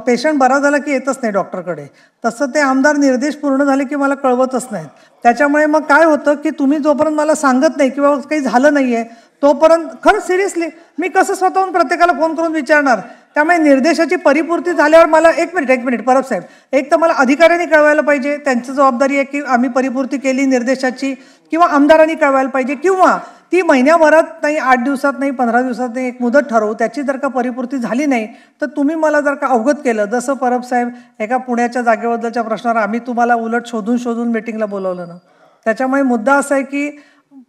पेशंट बरा झाला की येतच नाही डॉक्टरकडे, तसं ते आमदार निर्देश पूर्ण झाले की मला कळवतच नाहीत. त्याच्यामुळे मग काय होतं की तुम्ही जोपर्यंत मला सांगत नाही किंवा काही झालं नाही आहे तोपर्यंत खरंच सिरियसली मी कसं स्वतःहून प्रत्येकाला फोन करून विचारणार. त्यामुळे निर्देशाची परिपूर्ती झाल्यावर मला एक मिनिट परब साहेब, एक तर मला अधिकाऱ्यांनी कळवायला पाहिजे, त्यांची जबाबदारी आहे की आम्ही परिपूर्ती केली निर्देशाची, किंवा आमदारांनी कळवायला पाहिजे, किंवा ती महिन्याभरात नाही, 8 दिवसात नाही, 15 दिवसात नाही, एक मुदत ठरवू, त्याची जर का परिपूर्ती झाली नाही तर तुम्ही मला जर का अवगत केलं, जसं परब साहेब एका पुण्याच्या जागेबद्दलच्या प्रश्नावर आम्ही तुम्हाला उलट शोधून मीटिंगला बोलवलं ना. त्याच्यामुळे मुद्दा असा आहे की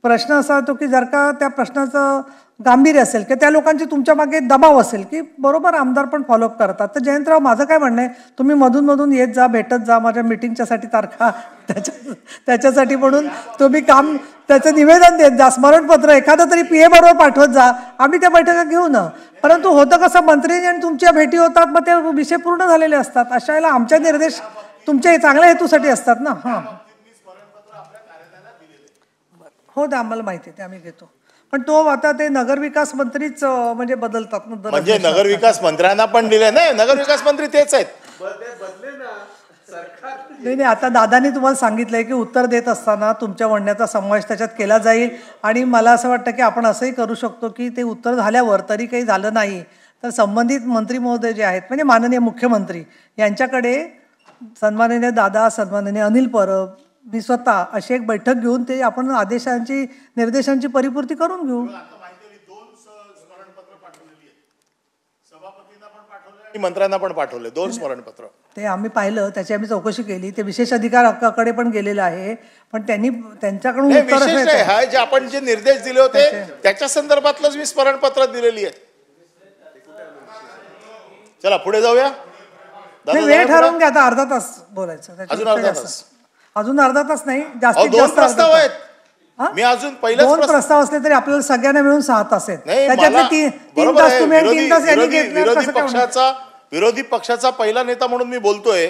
प्रश्न असा होतो की जर का त्या प्रश्नाचं गांभीर्य असेल की त्या लोकांची तुमच्या मागे दबाव असेल की बरोबर आमदार पण फॉलोअप करतात, तर जयंतराव माझं काय म्हणणं आहे, तुम्ही मधून येत जा, भेटत जा, माझ्या मिटिंगच्यासाठी तारखा त्याच्यासाठी म्हणून तुम्ही काम त्याचं निवेदन देत जा, स्मरणपत्र एखादं तरी PA बरोबर पाठवत जा, आम्ही त्या बैठका घेऊ ना. परंतु होतं कसं, मंत्री आणि तुमच्या भेटी होतात, मग ते विषय पूर्ण झालेले असतात. अशा वेळेला आमच्या निर्देश तुमच्या चांगल्या हेतूसाठी असतात ना. हां हो, ते आम्हाला माहिती आहे, ते आम्ही घेतो. पण तो आता ते नगरविकास मंत्रीच म्हणजे बदलतात, म्हणजे नगरविकास मंत्र्यांना पण दिले नाही, नगरविकास मंत्री तेच आहेत. नाही, आता दादानी तुम्हाला सांगितलंय की उत्तर देत असताना तुमच्या म्हणण्याचा समावेश त्याच्यात केला जाईल. आणि मला असं वाटतं की आपण असंही करू शकतो की ते उत्तर झाल्यावर तरी काही झालं नाही तर संबंधित मंत्री महोदय जे आहेत, म्हणजे माननीय मुख्यमंत्री यांच्याकडे सन्माननीय दादा, सन्माननीय अनिल परब, मी स्वतः अशी एक बैठक घेऊन ते आपण आदेशांची निर्देशांची परिपूर्ती करून घेऊ. मंत्र्यांना पण पाठवले 2 स्मरणपत्र, ते आम्ही पाहिलं, त्याची आम्ही चौकशी केली, ते विशेष अधिकार हक्काकडे पण गेलेलं आहे, पण त्यांनी त्यांच्याकडून जे आपण जे निर्देश दिले होते त्याच्या संदर्भातलंच मी स्मरणपत्र दिलेली आहे. चला पुढे जाऊया. वेळ ठरवून घ्या, आता अर्धा तास बोलायचं, अजून अर्धा तास नाही, जास्तीत जास्त प्रस्ताव आहेत. मी अजून पहिलेच 2 प्रस्ताव असले तरी आपल्याला सगळ्यांना मिळून 6 तास आहेत. त्याच्यातले 3 तास तुम्ही 3 तास यांनी घेतले. विरोधी पक्षाचा पहिला नेता म्हणून मी बोलतोय,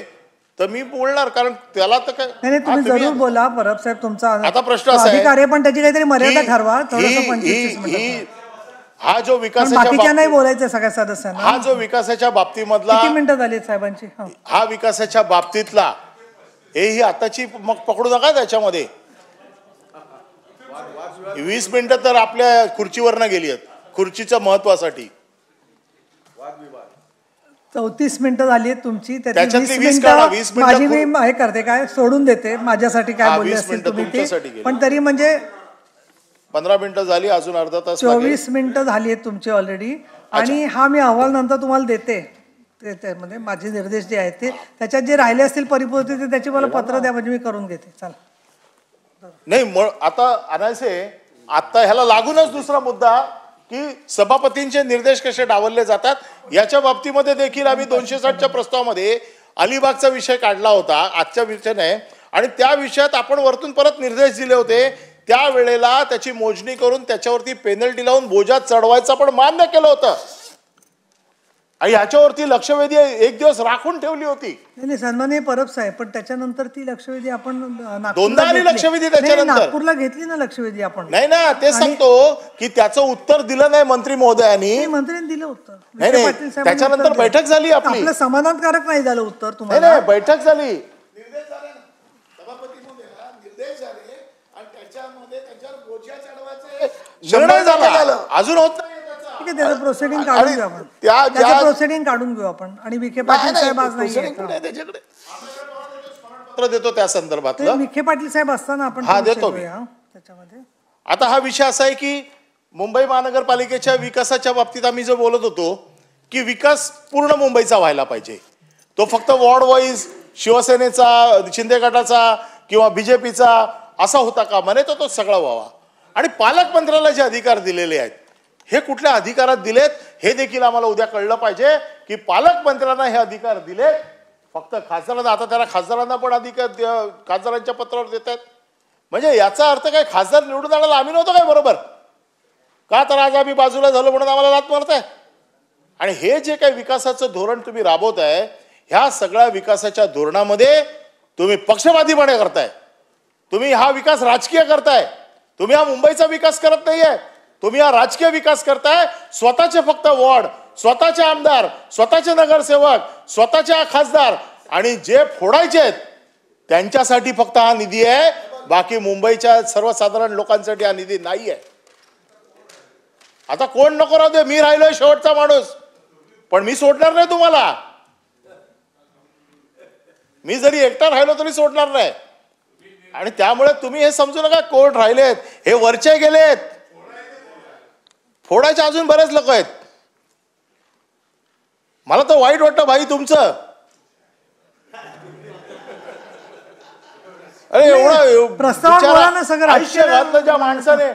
तर मी बोलणार, कारण त्याला तर काय नाही, तुम्ही जरूर बोला परब साहेब, तुमचा आता प्रश्न असा आहे, अधिकार आहे, पण त्याची काहीतरी मर्यादा ठरवा. थोडंसं 25 मिनिटं. हा जो बाकीच्या नाही बोलायचं सगळ्या सदस्यांना. हा जो विकासाच्या बाबतीमधला, किती मिनिटं झाली साहेबांची, हा विकासाच्या बाबतीतला, ही आताची मग पकडू नका त्याच्यामध्ये. 20 मिनिटं तर आपल्या खुर्चीवरनं गेली आहेत, खुर्चीच्या महत्वासाठी. 34 मिनिटं झाली आहेत तुमची, त्याच्यातली 20 काढा, 20 मिनिटं माझी मी हे करते, काय सोडून देते, माझ्यासाठी काय बोलले 20 असतील मिनिटं तुम्ही तुमच्यासाठी ते, गेली. पण तरी म्हणजे 15 मिनिटं झाली, अजून अर्धा तास लागेल. 24 मिनिटं झाली आहेत तुमची ऑलरेडी. आणि हा मी अहवाल नंतर तुम्हाला देते, त्यामध्ये माझे निर्देश जे आहेत ते, त्याच्यात जे राहिले असतील परिपूर्ती ते त्याची मला पत्र द्या, म्हणजे मी करून घेते. चला. नाही आता अनायसे, आता ह्याला लागूनच दुसरा मुद्दा की सभापतींचे निर्देश कसे डावलले जातात, याच्या बाबतीमध्ये देखील आम्ही 260च्या प्रस्तावामध्ये अलिबागचा विषय काढला होता, आजच्या विषय नाही. आणि त्या विषयात आपण वरतून परत निर्देश दिले होते, त्यावेळेला त्याची मोजणी करून त्याच्यावरती पेनल्टी लावून बोजात चढवायचं पण मान्य केलं होतं. आणि ह्याच्यावरती लक्षवेधी एक दिवस राखून ठेवली होती. नाही सन्माननीय परब साहेब, पण त्याच्यानंतर ती लक्षवेधी आपण दोनदा आली लक्षवेधी त्याच्यानंतर. नागपूरला घेतली ना लक्षवेधी आपण. नाही ना, ते सांगतो की त्याचं उत्तर दिलं नाही मंत्री महोदयांनी. मंत्र्यांनी दिलं उत्तर. नाही त्याच्यानंतर बैठक झाली आपली. आपलं समाधानकारक नाही झालं उत्तर नाही तुम्हाला. नाही बैठक झाली, निर्णय झाला, अजून होत नाही. ठीक आहे, त्याचं प्रोसिडिंग काढून घेऊ आपण, त्याचं प्रोसिडिंग काढून घेऊ आपण. आणि विखे पाटील साहेब आज नाही त्याच्याकडे पत्र देतो त्या संदर्भातलं. विखे पाटील साहेब असताना आपण हा देतो मी. त्याच्यामध्ये आता हा विषय असा आहे की मुंबई महानगरपालिकेच्या विकासाच्या बाबतीत आम्ही जो बोलत होतो की विकास पूर्ण मुंबईचा व्हायला पाहिजे, तो फक्त वॉर्ड वाईज शिवसेनेचा, शिंदे गटाचा किंवा बीजेपीचा असा होता का म्हणे, तो सगळा व्हावा. आणि पालकमंत्र्याला जे अधिकार दिलेले आहेत, हे कुठल्या अधिकारात दिलेत हे देखील आम्हाला उद्या कळलं पाहिजे की पालकमंत्र्यांना हे अधिकार दिलेत, फक्त खासदारांना. आता त्याला खासदारांना पण अधिकार खासदारांच्या पत्रावर देत आहेत. म्हणजे याचा अर्थ काय, खासदार निवडून आणायला आम्ही नव्हतो काय बरोबर का, तर आज आम्ही बाजूला झालो म्हणून आम्हाला लात मारताय. आणि हे जे काही विकासाचं धोरण तुम्ही राबवताय, ह्या सगळ्या विकासाच्या धोरणामध्ये तुम्ही पक्षपातीपणे करताय. तुम्ही हा विकास राजकीय करताय. तुम्ही हा मुंबईचा विकास करत नाहीये, तुम्ही हा राजकीय विकास करताय. स्वतःचे फक्त वॉर्ड, स्वतःचे आमदार, स्वतःचे नगरसेवक, स्वतःचे खासदार आणि जे फोडायचे आहेत त्यांच्यासाठी फक्त हा निधी आहे. बाकी मुंबईच्या सर्वसाधारण लोकांसाठी हा निधी नाहीये. आता कोण नको राहू दे, मी राहिलोय शेवटचा माणूस, पण मी सोडणार नाही तुम्हाला. मी जरी एकटा राहिलो तरी सोडणार नाही. आणि त्यामुळे तुम्ही हे समजू नका कोर्ट राहिलेत, हे वरचे गेलेत, फोडायचे अजून बरेच लोक आहेत. मला तर वाईट वाटतं भाई तुमचं. अरे एवढं आयुष्य घातलं ज्या माणसाने,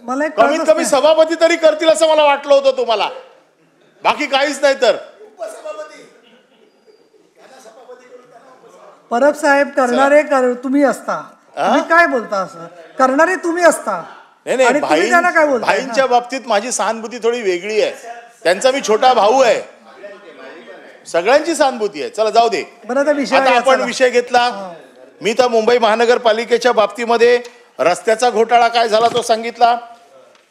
मला कमीत कमी सभापती तरी करतील असं मला वाटलं होतं तुम्हाला, बाकी काहीच नाही. तर परब साहेब करणारे तुम्ही असता, तुम्ही काय बोलता, असं करणारे तुम्ही असता. नाही भाईंच्या बाबतीत माझी सहानुभूती थोडी वेगळी आहे. त्यांचा मी छोटा भाऊ आहे, सगळ्यांची सहानुभूती आहे. चला जाऊ दे. आता आपण विषय घेतला. मी तर मुंबई महानगरपालिकेच्या बाबतीमध्ये रस्त्याचा घोटाळा काय झाला तो सांगितला.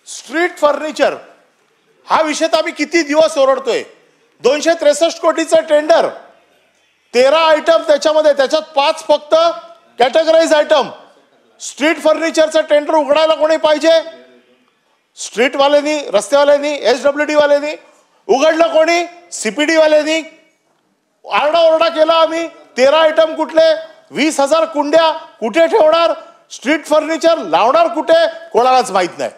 स्ट्रीट फर्निचर हा विषय तर आम्ही किती दिवस ओरडतोय. 263 कोटीचं टेंडर, 13 आयटम त्याच्यामध्ये, त्याच्यात 5 फक्त कॅटेगराईज आयटम. स्ट्रीट फर्निचरचं टेंडर उघडायला कोणी पाहिजे? स्ट्रीटवाल्यांनी, रस्त्यावाल्यांनी, SWD वाल्यांनी. उघडलं कोणी? CPD वाल्यांनी. आरडाओरडा केला आम्ही. 13 आयटम कुठले? 20,000 कुंड्या कुठे ठेवणार? स्ट्रीट फर्निचर लावणार कुठे? कोणालाच माहित नाही.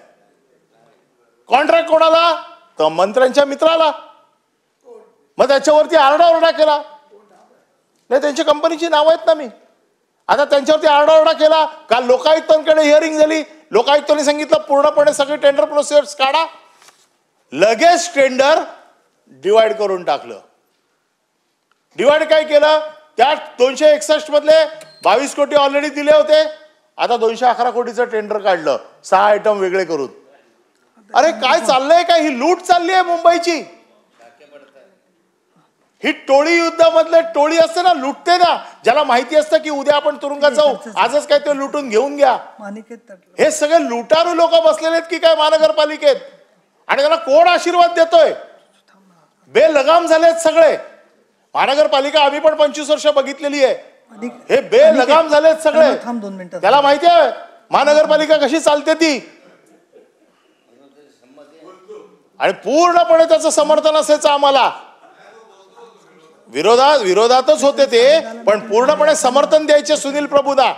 कॉन्ट्रॅक्ट कोणाला? तर मंत्र्यांच्या मित्राला. मग त्याच्यावरती आरडाओरडा केला. नाही, त्यांच्या कंपनीची नाव आहेत ना मी. आता त्यांच्यावरती आरडाओरडा केला. काल लोकायुक्तांकडे हिअरिंग झाली. लोकायुक्तांनी सांगितलं पूर्णपणे सगळी टेंडर प्रोसेस काढा. लगेच टेंडर डिवाइड करून टाकलं. डिवाइड काय केलं? त्या 261 मधले 22 कोटी ऑलरेडी दिले होते. आता 211 कोटीचं टेंडर काढलं 6 आयटम वेगळे करून. अरे काय चाललंय? काय ही लूट चालली आहे मुंबईची. ही टोळी युद्धामधले टोळी असते ना, लुटते ना, ज्याला माहिती असतं की उद्या आपण तुरुंगात जाऊ, आजच काय ते लुटून घेऊन घ्या. हे सगळे लुटारू लोक बसलेले आहेत की काय महानगरपालिकेत. आणि त्याला कोण आशीर्वाद देतोय? बेलगाम झालेत सगळे. महानगरपालिका आम्ही पण 25 वर्ष बघितलेली आहे. हे बेलगाम झालेत सगळे. त्याला माहिती आहे महानगरपालिका कशी चालते ती, आणि पूर्णपणे त्याचं समर्थन असायचं आम्हाला. विरोधातच होते ते, पण पूर्णपणे समर्थन द्यायचे सुनील प्रभुदा.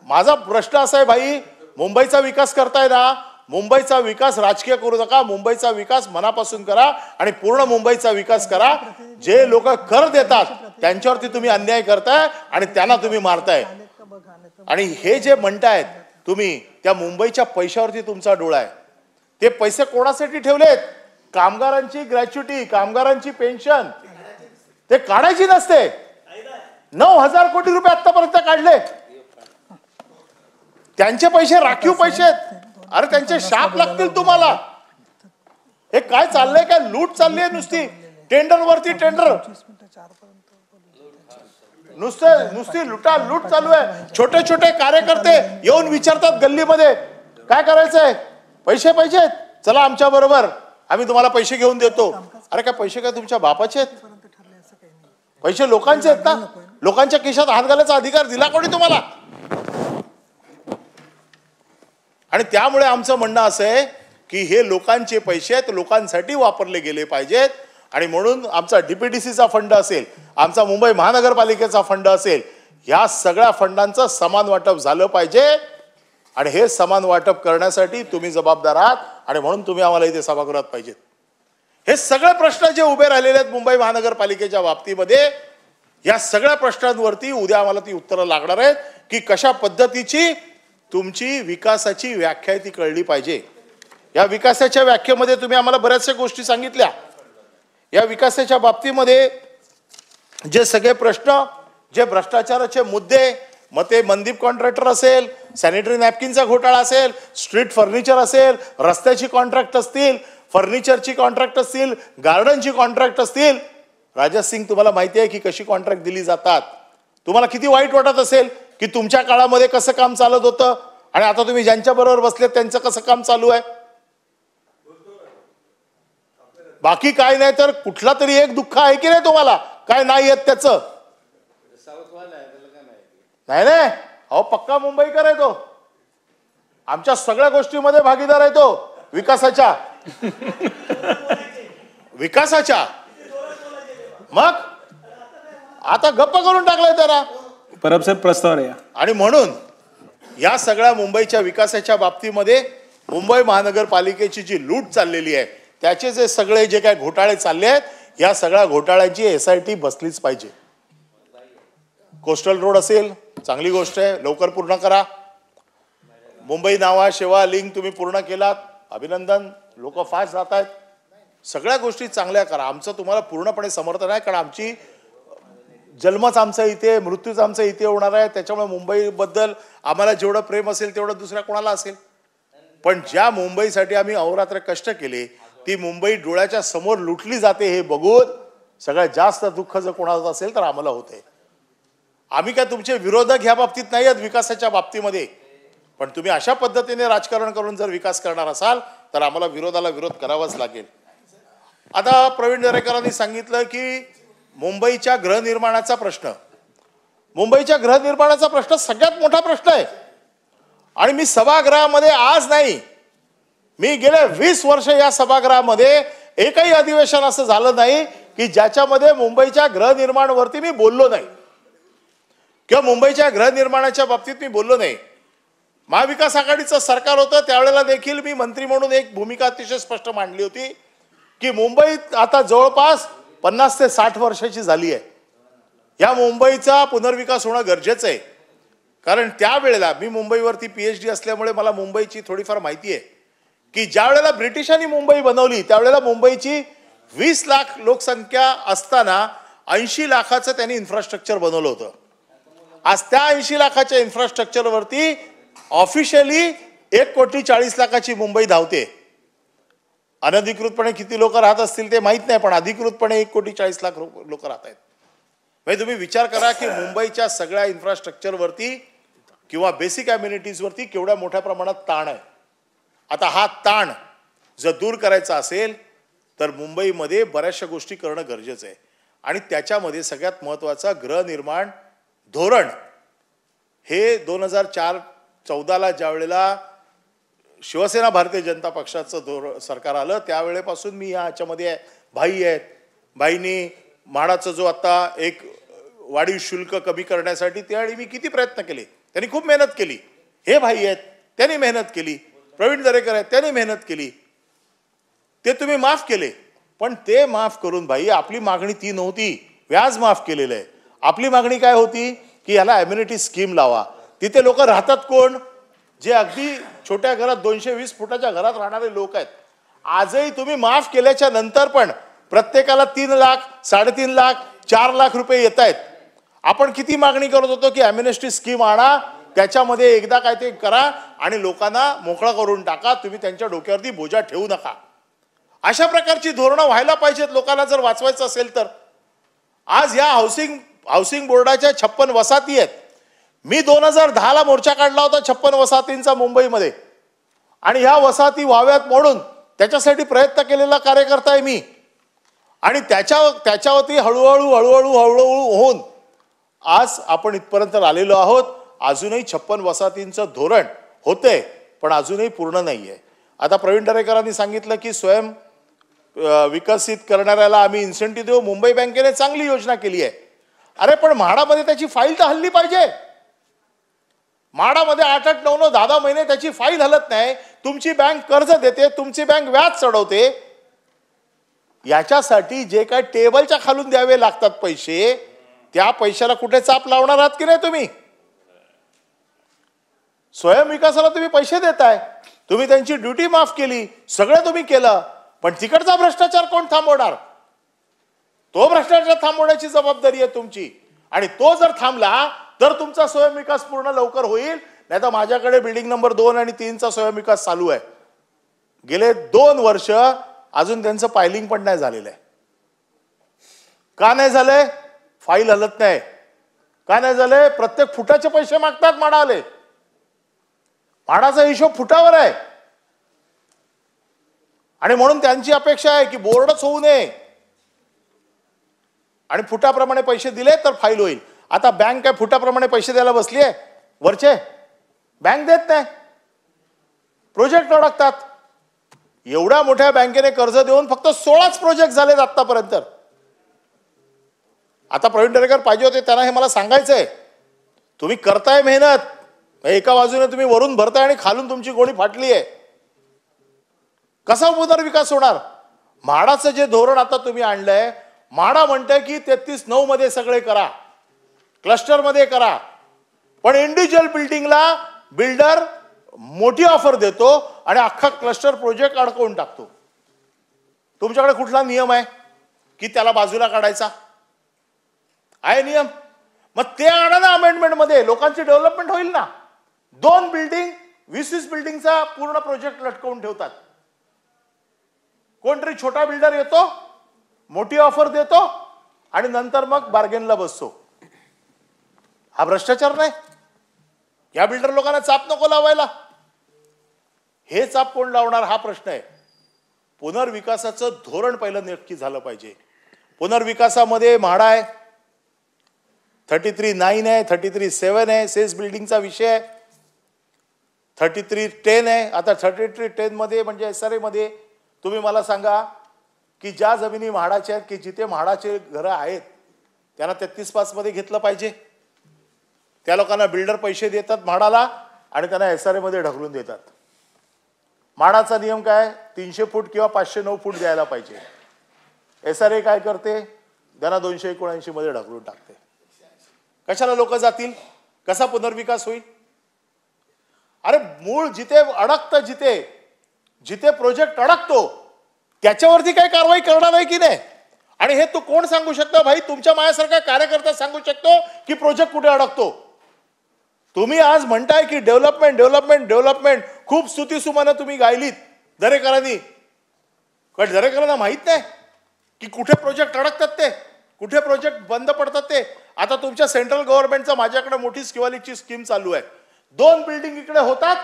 माझा प्रश्न असा आहे भाई, मुंबईचा विकास करताय ना, मुंबईचा विकास राजकीय करू नका, मुंबईचा विकास मनापासून करा आणि पूर्ण मुंबईचा विकास करा. जे लोक कर देतात त्यांच्यावरती तुम्ही अन्याय करताय आणि त्यांना तुम्ही मारताय. आणि हे जे म्हणतायत तुम्ही, त्या मुंबईच्या पैशावरती तुमचा डोळा आहे. ते पैसे कोणासाठी ठेवलेत? कामगारांची ग्रॅच्युटी, कामगारांची पेन्शन ते काढायची नसते. 9,000 कोटी रुपये आतापर्यंत काढले. त्यांचे पैसे राखीव पैसे आहेत. अरे त्यांचे शाप लागतील तुम्हाला. हे काय चाललंय? काय लूट चालली आहे नुसती, टेंडर वरती टेंडर, नुसती लूट चालू आहे. छोटे छोटे कार्यकर्ते येऊन विचारतात गल्लीमध्ये, काय करायचंय? पैसे पाहिजेत, चला आमच्या बरोबर, आम्ही तुम्हाला पैसे घेऊन देतो. अरे काय पैसे काय तुमच्या बापाचे आहेत? पैसे लोकांचे आहेत ना. लोकांच्या खिशात हात घालायचा अधिकार दिला कोणी तुम्हाला? आणि त्यामुळे आमचं म्हणणं असं आहे की हे लोकांचे पैसे आहेत, लोकांसाठी वापरले गेले पाहिजेत. आणि म्हणून आमचा डीपीडीसीचा फंड असेल, आमचा मुंबई महानगरपालिकेचा फंड असेल, या सगळ्या फंडांचं समान वाटप झालं पाहिजे. आणि हे समान वाटप करण्यासाठी तुम्ही जबाबदार आहात आणि म्हणून तुम्ही आम्हाला इथे सभागृहात पाहिजेत. हे सगळे प्रश्न जे उभे राहिलेले आहेत मुंबई महानगरपालिकेच्या बाबतीमध्ये, या सगळ्या प्रश्नांवरती उद्या आम्हाला ती उत्तरं लागणार आहेत की कशा पद्धतीची तुमची विकासाची व्याख्या ती कळली पाहिजे. या विकासाच्या व्याख्येमध्ये तुम्ही आम्हाला बऱ्याचशा गोष्टी सांगितल्या. या विकासाच्या बाबतीमध्ये जे सगळे प्रश्न, जे भ्रष्टाचाराचे मुद्दे, मग ते मनदीप कॉन्ट्रॅक्टर असेल, सॅनिटरी नॅपकिनचा घोटाळा असेल, स्ट्रीट फर्निचर असेल, रस्त्याची कॉन्ट्रॅक्ट असतील, फर्निचरची कॉन्ट्रॅक्ट असतील, गार्डनची कॉन्ट्रॅक्ट असतील. राजा सिंग, तुम्हाला माहिती आहे की कशी कॉन्ट्रॅक्ट दिली जातात. तुम्हाला किती वाईट वाटत असेल की तुमच्या काळामध्ये कसं काम चालत होतं आणि आता तुम्ही ज्यांच्या बरोबर बसलेत त्यांचं कसं काम चालू आहे. बाकी काय नाही तर कुठला तरी एक दुःख आहे की नाही तुम्हाला? काय नाही येत त्याचं? नाही नाही, अहो पक्का मुंबईकर आहे तो. आमच्या सगळ्या गोष्टीमध्ये भागीदार आहे तो विकासाच्या. मग आता गप्प करून टाकलाय त्याला. परब साहेब प्रस्ताव आहे. आणि म्हणून या सगळ्या मुंबईच्या विकासाच्या बाबतीमध्ये मुंबई महानगरपालिकेची जी लूट चाललेली आहे, त्याचे जे सगळे जे काय घोटाळे चालले आहेत, या सगळ्या घोटाळ्यांची SIT बसलीच पाहिजे. कोस्टल रोड असेल, चांगली गोष्ट आहे, लवकर पूर्ण करा. मुंबई नावा शेवा लिंक तुम्ही पूर्ण केलात, अभिनंदन, लोक फास्ट जात आहेत. सगळ्या गोष्टी चांगल्या करा. आमचं तुम्हाला पूर्णपणे समर्थन आहे, कारण आमची जन्मच आमचा इथे, मृत्यूच आमचा इथे होणार आहे. त्याच्यामुळे मुंबईबद्दल आम्हाला जेवढं प्रेम असेल तेवढं दुसऱ्या कोणाला असेल. पण ज्या मुंबईसाठी आम्ही अहोरात्र कष्ट केले, ती मुंबई डोळ्याच्या समोर लुटली जाते हे बघून सगळ्यात जास्त दुःख जर कोणाचं असेल तर आम्हाला होते. आम्ही काय तुमचे विरोधक ह्या बाबतीत नाही आहेत विकासाच्या बाबतीमध्ये, पण तुम्ही अशा पद्धतीने राजकारण करून जर विकास करणार असाल तर आम्हाला विरोधाला विरोध करावाच लागेल. आता प्रवीण दरेकरांनी सांगितलं की मुंबईच्या गृहनिर्माणाचा प्रश्न, मुंबईच्या गृहनिर्माणाचा प्रश्न सगळ्यात मोठा प्रश्न आहे. आणि मी सभागृहामध्ये आज नाही, मी गेले 20 वर्ष या सभागृहामध्ये एकही अधिवेशन असं झालं नाही की ज्याच्यामध्ये मुंबईच्या गृहनिर्माणावरती मी बोललो नाही किंवा मुंबईच्या गृहनिर्माणाच्या बाबतीत मी बोललो नाही. महाविकास आघाडीचं सरकार होतं त्यावेळेला देखील मी मंत्री म्हणून एक भूमिका अतिशय स्पष्ट मांडली होती की मुंबईत आता जवळपास 50 ते 60 वर्षाची झाली आहे. या मुंबईचा पुनर्विकास होणं गरजेचं आहे. कारण त्यावेळेला मी मुंबईवरती PhD असल्यामुळे मला मुंबईची थोडीफार माहिती आहे की ज्या वेळेला ब्रिटिशांनी मुंबई बनवली त्यावेळेला मुंबईची 20 लाख लोकसंख्या असताना 80 लाखाचं त्यांनी इन्फ्रास्ट्रक्चर बनवलं होतं. आज त्या 80 लाखाच्या इन्फ्रास्ट्रक्चरवरती ऑफिशियली 1,40,00,000 मुंबई धावते. अनधिकृतपणे किती लोक राहत असतील ते माहित नाही, पण अधिकृतपणे 1,40,00,000 लोक राहत आहेत. म्हणजे तुम्ही विचार करा की मुंबईच्या सगळ्या इन्फ्रास्ट्रक्चरवरती किंवा बेसिक अम्युनिटीजवरती केवढ्या मोठ्या प्रमाणात ताण आहे. आता हा ताण जर दूर करायचा असेल तर मुंबईमध्ये बऱ्याचशा गोष्टी करणं गरजेचं आहे. आणि त्याच्यामध्ये सगळ्यात महत्त्वाचा गृहनिर्माण धोरण हे 2004-14 ज्या वेळेला शिवसेना भारतीय जनता पक्षाचं सरकार आलं त्यावेळेपासून मी याच्यामध्ये भाई आहेत. भाईनी म्हाडाचा जो आता एक वाढीव शुल्क कमी करण्यासाठी त्यावेळी मी किती प्रयत्न केले. त्यांनी खूप मेहनत केली. हे भाई आहेत त्यांनी मेहनत केली. प्रवीण दरेकर आहेत त्यांनी मेहनत केली. ते तुम्ही माफ केले. पण ते माफ करून भाई आपली मागणी ती नव्हती. व्याज माफ केलेलं आहे. आपली मागणी काय होती की याला अम्युनिटी स्कीम लावा. तिथे लोक राहतात कोण? जे अगदी छोट्या घरात 220 फुटाच्या घरात राहणारे लोक आहेत. आजही तुम्ही माफ केल्याच्या नंतर पण प्रत्येकाला 3 लाख 3.5 लाख 4 लाख रुपये येत आहेत. आपण किती मागणी करत होतो की अम्युनिटी स्कीम आणा, त्याच्यामध्ये एकदा काय ते करा आणि लोकांना मोकळा करून टाका. तुम्ही त्यांच्या डोक्यावरती बोजा ठेवू नका. अशा प्रकारची धोरणं व्हायला पाहिजेत लोकांना जर वाचवायचं असेल तर. आज या हाऊसिंग बोर्डाच्या 56 वसाहती आहेत. मी 2010ला मोर्चा काढला होता 56 वसाहतींचा मुंबईमध्ये आणि ह्या वसाहती व्हाव्यात म्हणून त्याच्यासाठी प्रयत्न केलेला कार्यकर्ता आहे मी. आणि त्याच्यावरती हळूहळू होऊन आज आपण इथपर्यंत आलेलो आहोत. अजूनही 56 वसाहतींचं धोरण होतंय पण अजूनही पूर्ण नाहीये. आता प्रवीण दरेकरांनी सांगितलं की स्वयं विकसित करणाऱ्याला आम्ही इन्सेंटिव्ह देऊ. मुंबई बँकेने चांगली योजना केली आहे. अरे पण म्हाडामध्ये त्याची फाईल तर हल्ली पाहिजे. म्हाडामध्ये 8-8, 9-9, 10-10 महिने त्याची फाईल हलत नाही. तुमची बँक कर्ज देते, तुमची बँक व्याज चढवते. याच्यासाठी जे काय टेबलच्या खालून द्यावे लागतात पैसे, त्या पैशाला कुठे चाप लावणार आहात की नाही तुम्ही? स्वयं विकासाला तुम्ही पैसे देताय. तुम्ही त्यांची ड्युटी माफ केली, सगळं तुम्ही केलं, पण तिकडचा भ्रष्टाचार कोण थांबवणार? तो भ्रष्टाचार थांबवण्याची जबाबदारी आहे तुमची. आणि तो जर थांबला तर तुमचा स्वयंविकास पूर्ण लवकर होईल. नाही तर माझ्याकडे बिल्डिंग नंबर 2 आणि 3चा स्वयंविकास चालू आहे. गेले 2 वर्ष अजून त्यांचं फायलिंग पण नाही झालेलं आहे. का नाही झालंय? फाईल हलत नाही. का नाही झालंय? प्रत्येक फुटाचे पैसे मागतात म्हाडाले. म्हाडाचा हिशोब फुटावर आहे आणि म्हणून त्यांची अपेक्षा आहे की बोर्डच होऊ नये आणि फुटाप्रमाणे पैसे दिले तर फाईल होईल. आता बँक काय फुटाप्रमाणे पैसे द्यायला बसली आहे? वरचे बँक देत नाही, प्रोजेक्ट अडकतात. एवढ्या मोठ्या बँकेने कर्ज देऊन फक्त 16च प्रोजेक्ट झालेत आतापर्यंत. आता प्रवीण दरेकर पाहिजे होते, त्यांना हे मला सांगायचंय. तुम्ही करताय मेहनत, एका बाजूने तुम्ही वरून भरताय आणि खालून तुमची गोणी फाटली आहे. कसा पुनर्विकास होणार? म्हाडाचं जे धोरण आता तुम्ही आणलंय, म्हाडा म्हणतंय की 33-9 मध्ये सगळे करा, क्लस्टर मध्ये करा. पण इंडिव्हिज्युअल बिल्डिंगला बिल्डर मोठी ऑफर देतो आणि अख्खा क्लस्टर प्रोजेक्ट अडकवून टाकतो. तुमच्याकडे कुठला नियम आहे की त्याला बाजूला काढायचा? आहे नियम? मग ते आणा ना अमेंडमेंट मध्ये, लोकांची डेव्हलपमेंट होईल ना. 2 बिल्डिंग 20-20 बिल्डिंगचा पूर्ण प्रोजेक्ट लटकवून ठेवतात. कोणतरी छोटा बिल्डर येतो, मोठी ऑफर देतो आणि नंतर मग बार्गेनला बसतो. हा भ्रष्टाचार नाही? या बिल्डर लोकांना चाप नको लावायला. हे चाप कोण लावणार हा प्रश्न आहे. पुनर्विकासाचं धोरण पहिलं नक्की झालं पाहिजे. पुनर्विकासामध्ये म्हाडा आहे, 33-9 आहे, 33-7 आहे, सेल्स बिल्डिंगचा विषय आहे, 33-10 आहे. आता 33-10 मध्ये म्हणजे SRA मध्ये तुम्ही मला सांगा की ज्या जमिनी म्हाडाच्या आहेत की जिथे म्हाडाचे घरं आहेत त्यांना 33-5 मध्ये घेतलं पाहिजे. त्या लोकांना बिल्डर पैसे देतात म्हाडाला आणि त्यांना SRA मध्ये ढकलून देतात. म्हाडाचा नियम काय? 300 फूट किंवा 509 फूट द्यायला पाहिजे. SRA काय करते? त्यांना 279 मध्ये ढकलून टाकते. कशाला लोक जातील? कसा पुनर्विकास होईल? अरे मूळ जिथे अडकतं, जिथे प्रोजेक्ट अडकतो त्याच्यावरती काय कारवाई करणार आहे की नाही? आणि हे तू कोण सांगू शकतो? भाई तुमच्या माझ्यासारखा कार्यकर्ता सांगू शकतो की प्रोजेक्ट कुठे अडकतो? तुम्ही आज म्हणताय की डेव्हलपमेंट खूप स्तुतीसुमानं तुम्ही गायलीत दरेकरांनी. पण दरेकरांना माहित नाही की कुठे प्रोजेक्ट अडकतात, ते कुठे प्रोजेक्ट बंद पडतात ते. आता तुमच्या सेंट्रल गव्हर्नमेंटचा माझ्याकडे मोठी स्किवालिटीची स्कीम चालू आहे. 2 बिल्डिंग इकडे होतात,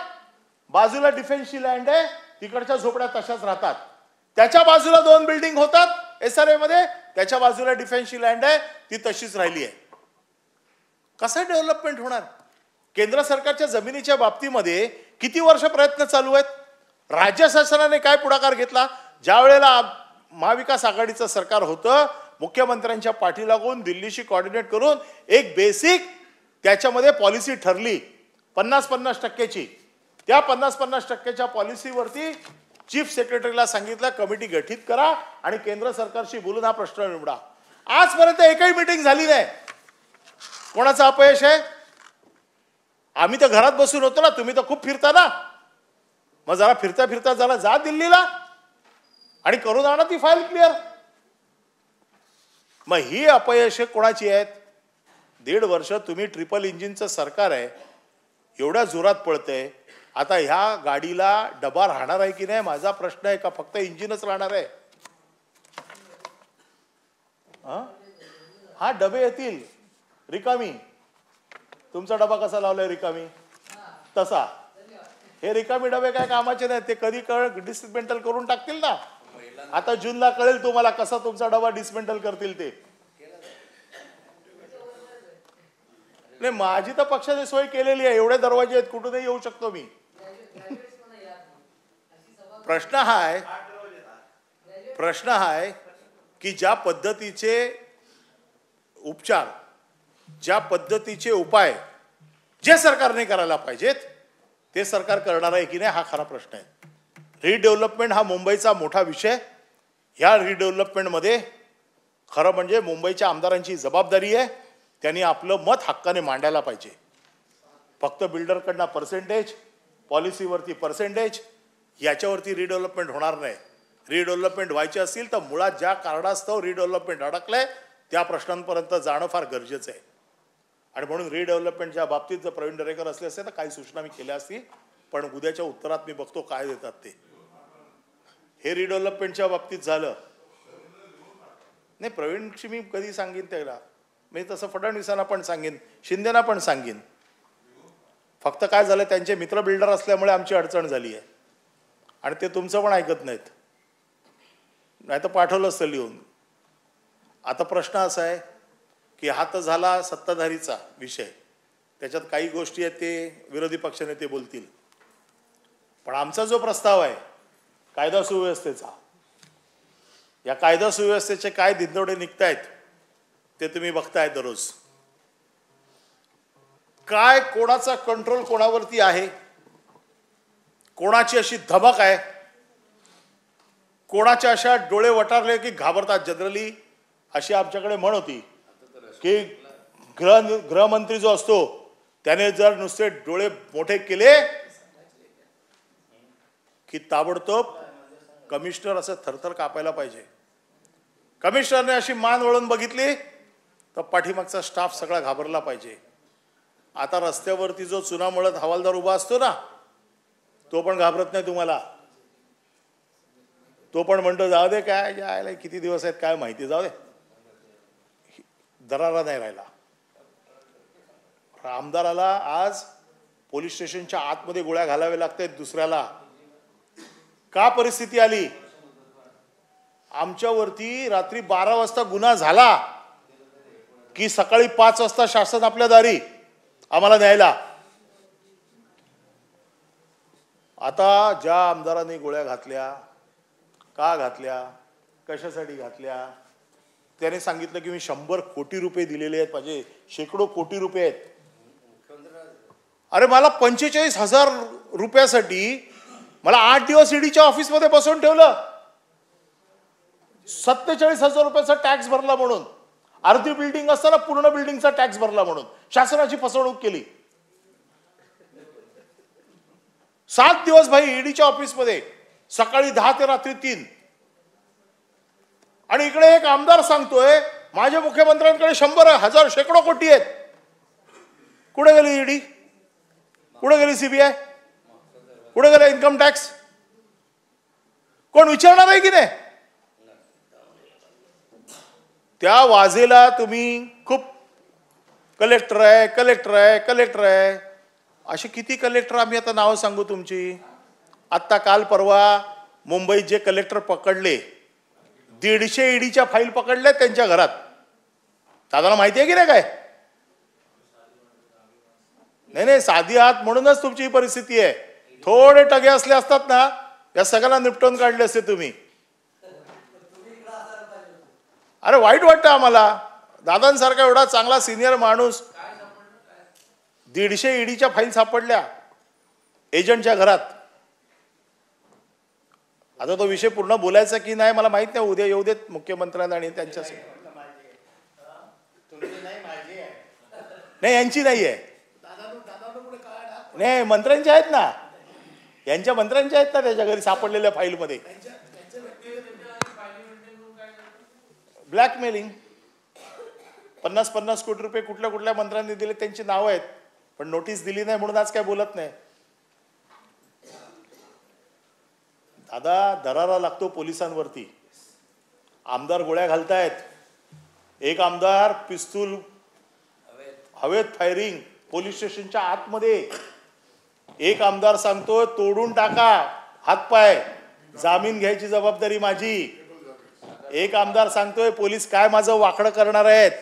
बाजूला डिफेन्सची लँड आहे, तिकडच्या झोपड्या तशाच राहतात. त्याच्या बाजूला 2 बिल्डिंग होतात SRA मध्ये, त्याच्या बाजूला डिफेन्सची लँड आहे, ती तशीच राहिली आहे. कसं डेव्हलपमेंट होणार? केंद्र सरकारच्या जमिनीच्या बाबतीमध्ये किती वर्ष प्रयत्न चालू आहेत? राज्य शासनाने काय पुढाकार घेतला? ज्या वेळेला महाविकास आघाडीचं सरकार होतं, मुख्यमंत्र्यांच्या पाठी लागून दिल्लीशी कोऑर्डिनेट करून एक बेसिक त्याच्यामध्ये पॉलिसी ठरली 50-50%ची. त्या 50-50%च्या पॉलिसीवरती चीफ सेक्रेटरीला सांगितलं कमिटी गठीत करा आणि केंद्र सरकारशी बोलून हा प्रश्न निवडा. आजपर्यंत एकही मीटिंग झाली नाही. कोणाचं अपयश आहे? आम्ही तर घरात बसून होतो ना, तुम्ही तर खूप फिरता ना. मग जरा फिरता फिरता जरा जा दिल्लीला आणि करून आणा ती फाईल क्लिअर. मग ही अपयश कोणाची आहेत? 1.5 वर्ष तुम्ही ट्रिपल इंजिनचं सरकार आहे, एवढ्या जोरात पळतंय. आता ह्या गाडीला डबा राहणार आहे की नाही माझा प्रश्न आहे, का फक्त इंजिनच राहणार आहे? हा डबे येतील रिकामी. तुमचा डबा कसा लावलाय रिकामी तसा. हे रिकामी डबे काय कामाचे नाही, ते कधी डिसमेंटल करून टाकतील ना. आता जूनला कळेल तुम्हाला कसा तुमचा डबा डिसमेंटल करतील ते. नाही, माझी तर पक्षाची सोय केलेली आहे. एवढे दरवाजे आहेत, कुठूनही येऊ शकतो मी. प्रश्न हा आहे की ज्या पद्धतीचे उपचार, ज्या पद्धतीचे उपाय जे सरकारने करायला पाहिजेत ते सरकार करणार आहे की नाही हा खरा प्रश्न आहे. रिडेव्हलपमेंट हा मुंबईचा मोठा विषय. ह्या रिडेव्हलपमेंटमध्ये खरं म्हणजे मुंबईच्या आमदारांची जबाबदारी आहे. त्यांनी आपलं मत हक्काने मांडायला पाहिजे. फक्त बिल्डरकडनं पर्सेंटेज, पॉलिसीवरती पर्सेंटेज, याच्यावरती रिडेव्हलपमेंट होणार नाही. रिडेव्हलपमेंट व्हायची असेल तर मुळात ज्या कारणास्तव रिडेव्हलपमेंट अडकलंय त्या प्रश्नांपर्यंत जाणं फार गरजेचं आहे. आणि म्हणून रिडेव्हलपमेंटच्या बाबतीत जर प्रवीण दरेकर असले असते तर काही सूचना मी केल्या असतील, पण उद्याच्या उत्तरात मी बघतो काय देतात ते. हे रिडेव्हलपमेंटच्या बाबतीत झालं नाही. प्रवीणशी मी कधी सांगेन त्याला, मी तसं फडणवीसांना पण सांगेन, शिंदेना पण सांगेन. फक्त काय झालं, त्यांचे मित्र बिल्डर असल्यामुळे आमची अडचण झाली आहे आणि ते तुमचं पण ऐकत नाहीत. नाही तर पाठवलं असतं लिहून. आता प्रश्न असा आहे की हा तर झाला सत्ताधारीचा विषय, त्याच्यात काही गोष्टी आहेत ते विरोधी पक्षनेते बोलतील. पण आमचा जो प्रस्ताव आहे कायदा सुव्यवस्थेचा, या कायदा सुव्यवस्थेचे काय दिंडोडे निघतायत ते तुम्ही बघताय दररोज. काय कोणाचा कंट्रोल कोणावरती आहे, कोणाची अशी धमक आहे, कोणाच्या अशा डोळे वटारले की घाबरतात. जनरली अशी आमच्याकडे म्हण होती की गृहमंत्री जो असतो त्याने जर नुसते डोळे मोठे केले की ताबडतोब कमिशनर असं थरथर कापायला पाहिजे. कमिशनरने अशी मान वळून बघितली तर पाठीमागचा स्टाफ सगळा घाबरला पाहिजे. आता रस्त्यावरती जो चुनामळत हवालदार उभा असतो ना, तो पण घाबरत नाही तुम्हाला. तो पण म्हणतो जाऊ दे, काय यायला किती दिवस आहेत काय माहिती, जाऊ दे. दरारा नाही राहिला. आमदाराला आज पोलीस स्टेशनच्या आतमध्ये गोळ्या घालाव्या लागतात दुसऱ्याला. का परिस्थिती आली? आमच्यावरती रात्री 12 वाजता गुन्हा झाला की सकाळी 5 वाजता शासन आपल्या दारी आम्हाला न्यायला. आता ज्या आमदारांनी गोळ्या घातल्या, का घातल्या, कशासाठी घातल्या, त्याने सांगितलं की मी 100 कोटी रुपये दिलेले आहेत, माझे शेकडो कोटी रुपये आहेत. अरे मला 45,000 रुपयासाठी मला 8 दिवस ईडीच्या ऑफिसमध्ये बसवून ठेवलं. 47,000 रुपयाचा टॅक्स भरला म्हणून, अर्धी बिल्डिंग असताना पूर्ण बिल्डिंगचा टॅक्स भरला म्हणून शासनाची फसवणूक केली. 7 दिवस भाई ईडीच्या ऑफिसमध्ये, सकाळी 10 ते रात्री 3. आणि इकडे एक आमदार सांगतोय माझ्या मुख्यमंत्र्यांकडे 100,000 शेकडो कोटी आहेत. कुठे गेली ईडी? कुठे गेली सीबीआय? कुठे गेला इन्कम टॅक्स? कोण विचारणार आहे की नाही? त्या वाजेला तुम्ही खूप कलेक्टर आहे, कलेक्टर आहे, कलेक्टर आहे, असे किती कलेक्टर आम्ही आता नावं सांगू तुमची? आत्ता काल परवा मुंबईत जे कलेक्टर पकडले, 150 ईडीच्या फाईल पकडल्या त्यांच्या घरात. दादाला माहिती आहे की नाही काय? नाही साधी आहात म्हणूनच तुमची ही परिस्थिती आहे. थोडे टगे असले असतात ना, या सगळ्यांना निपटून काढले असते तुम्ही. अरे वाईट वाटतं आम्हाला. दादांसारखा एवढा चांगला सिनियर माणूस, 150 ईडीच्या फाईल सापडल्या एजंटच्या घरात. आता तो विषय पूर्ण बोलायचा की नाही मला माहित नाही, उद्या येऊ देत मुख्यमंत्र्यांना आणि त्यांच्या. नाही यांची नाही आहे, नाही मंत्र्यांच्या आहेत ना, यांच्या मंत्र्यांच्या आहेत ना त्याच्या घरी सापडलेल्या फाईलमध्ये. ब्लॅकमेलिंग 50-50 कोटी रुपये कुठल्या कुठल्या मंत्र्यांनी दिले त्यांची नावं आहेत, पण नोटीस दिली नाही म्हणून आज काय बोलत नाही. दादा दरारा लागतो पोलिसांवरती. आमदार गोळ्या घालतायत. एक आमदार पिस्तूल हवेत फायरिंग पोलीस स्टेशनच्या आतमध्ये. एक आमदार सांगतोय तोडून टाका हातपाय, जामीन घ्यायची जबाबदारी माझी. एक आमदार सांगतोय पोलीस काय माझं वाकडं करणार आहेत,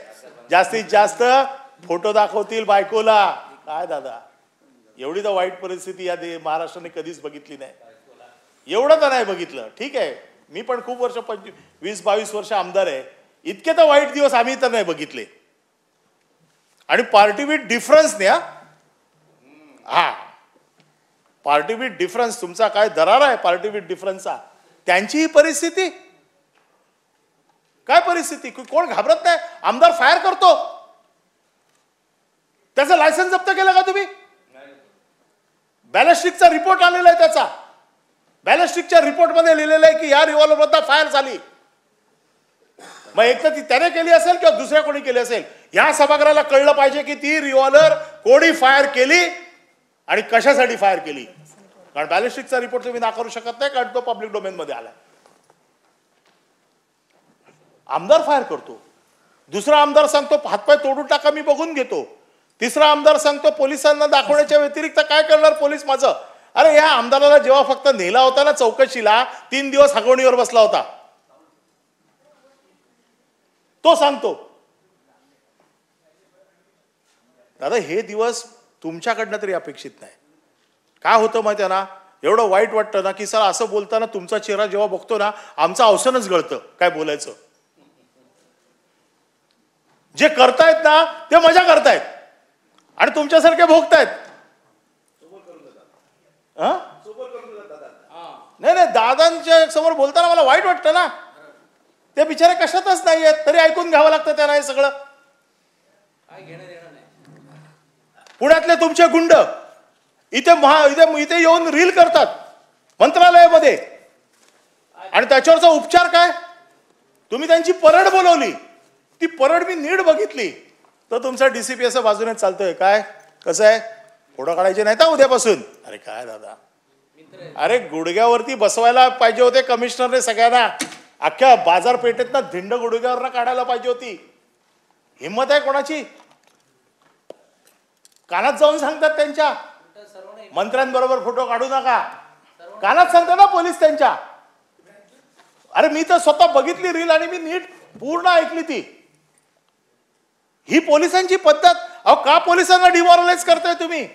जास्तीत जास्त फोटो दाखवतील बायकोला. काय दादा, एवढी तर वाईट परिस्थिती या महाराष्ट्राने कधीच बघितली नाही. एवढं तर नाही बघितलं, ठीक आहे. मी पण खूप वर्ष 20-22 वर्ष आमदार आहे. इतके तर वाईट दिवस आम्ही तर नाही बघितले. आणि पार्टी विथ डिफरन्स नाही. हा पार्टी विथ डिफरन्स, तुमचा काय दरार आहे पार्टी विथ डिफरन्सचा. त्यांची ही परिस्थिती, काय परिस्थिती. कोण घाबरत नाही. आमदार फायर करतो, त्याचं लायसन्स जप्त केलं का तुम्ही? बॅलिस्टिकचा रिपोर्ट आलेला आहे त्याचा. बॅलिस्टिकच्या रिपोर्ट मध्ये लिहिलेलं आहे की या रिव्हॉल्वर मधला फायर झाली. मग एक तर ती त्याने केली असेल किंवा दुसऱ्या कोणी केली असेल. या सभागृहाला कळलं पाहिजे की ती रिव्हॉल्वर कोणी फायर केली आणि कशासाठी फायर केली. कारण बॅलिस्टिकचा रिपोर्ट तुम्ही नाकारू शकत नाही, कारण तो पब्लिक डोमेन मध्ये आला. आमदार फायर करतो, दुसरा आमदार सांगतो हातपाय तोडून टाका मी बघून घेतो, तिसरा आमदार सांगतो पोलिसांना दाखवण्याच्या व्यतिरिक्त काय करणार पोलीस माझं. अरे या आमदाराला जेव्हा फक्त नेला होता ना चौकशीला, 3 दिवस हगवणीवर बसला होता. तो सांगतो. दादा हे दिवस तुमच्याकडनं तरी अपेक्षित नाही. काय होतं माहिती आहे ना, एवढं वाईट वाटतं ना की सर असं बोलताना तुमचा चेहरा जेव्हा बघतो ना आमचं अवसनच गळतं काय बोलायचं. जे करतायत ना ते मजा करतायत आणि तुमच्यासारखे भोगतायत. नाही नाही दादांच्या समोर बोलताना मला वाईट वाटतं ना. ते बिचारे कशातच नाही आहेत तरी ऐकून घ्यावं लागतं त्यांना हे सगळं. पुण्यातले तुमचे गुंड इथे येऊन रील करतात मंत्रालयामध्ये आणि त्याच्यावरचा उपचार काय. तुम्ही त्यांची परेड बोलवली, ती परेड मी नीट बघितली तर तुमचा डीसीपी असं बाजूने चालतोय. काय कसं आहे, फोटो काढायचे नाही तर उद्यापासून. अरे काय दादा, अरे गुडघ्यावरती बसवायला पाहिजे होते कमिशनरने सगळ्यांना. अख्ख्या बाजारपेठेत ना धिंड गुडघ्यावर काढायला पाहिजे होती. हिंमत आहे कोणाची. कानात जाऊन सांगतात त्यांच्या मंत्र्यांबरोबर फोटो काढू नका. कानात सांगतात ना पोलीस त्यांच्या. अरे मी तर स्वतः बघितली रील आणि मी नीट पूर्ण ऐकली ती. ही पोलिसांची पद्धत. अहो का पोलिसांना डिमॉरलाइज करताय तुम्ही.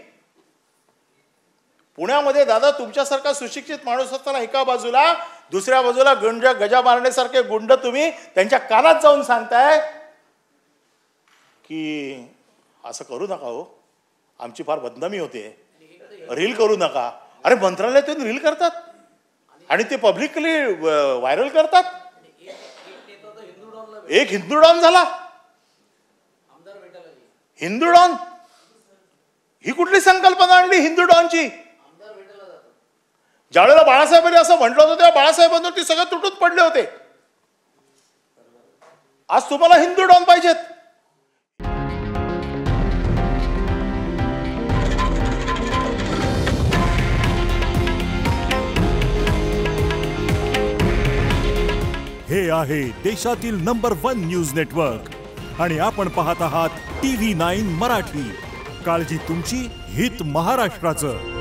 पुण्यामध्ये दादा तुमच्यासारखा सुशिक्षित माणूस असताना एका बाजूला, दुसऱ्या बाजूला गजा मारण्यासारखे गुंड तुम्ही त्यांच्या कानात जाऊन सांगताय की असं करू नका हो, आमची फार बदनामी होते, रील करू नका. अरे मंत्रालयातून रील करतात आणि ते पब्लिकली व्हायरल करतात. एक हिंदू डॉन झाला. हिंदू डॉन ही कुठली संकल्पना आणली हिंदू डॉनची. ज्यावेळेला बाळासाहेबांनी असं म्हटलं होतं तेव्हा बाळासाहेबांवर ते सगळे तुटून पडले होते. आज तुम्हाला हिंदू डॉन पाहिजेत. हे आहे देशातील नंबर 1 न्यूज नेटवर्क आणि आपण पाहत आहात TV9 मराठी. काळजी तुमची, हित महाराष्ट्राचं.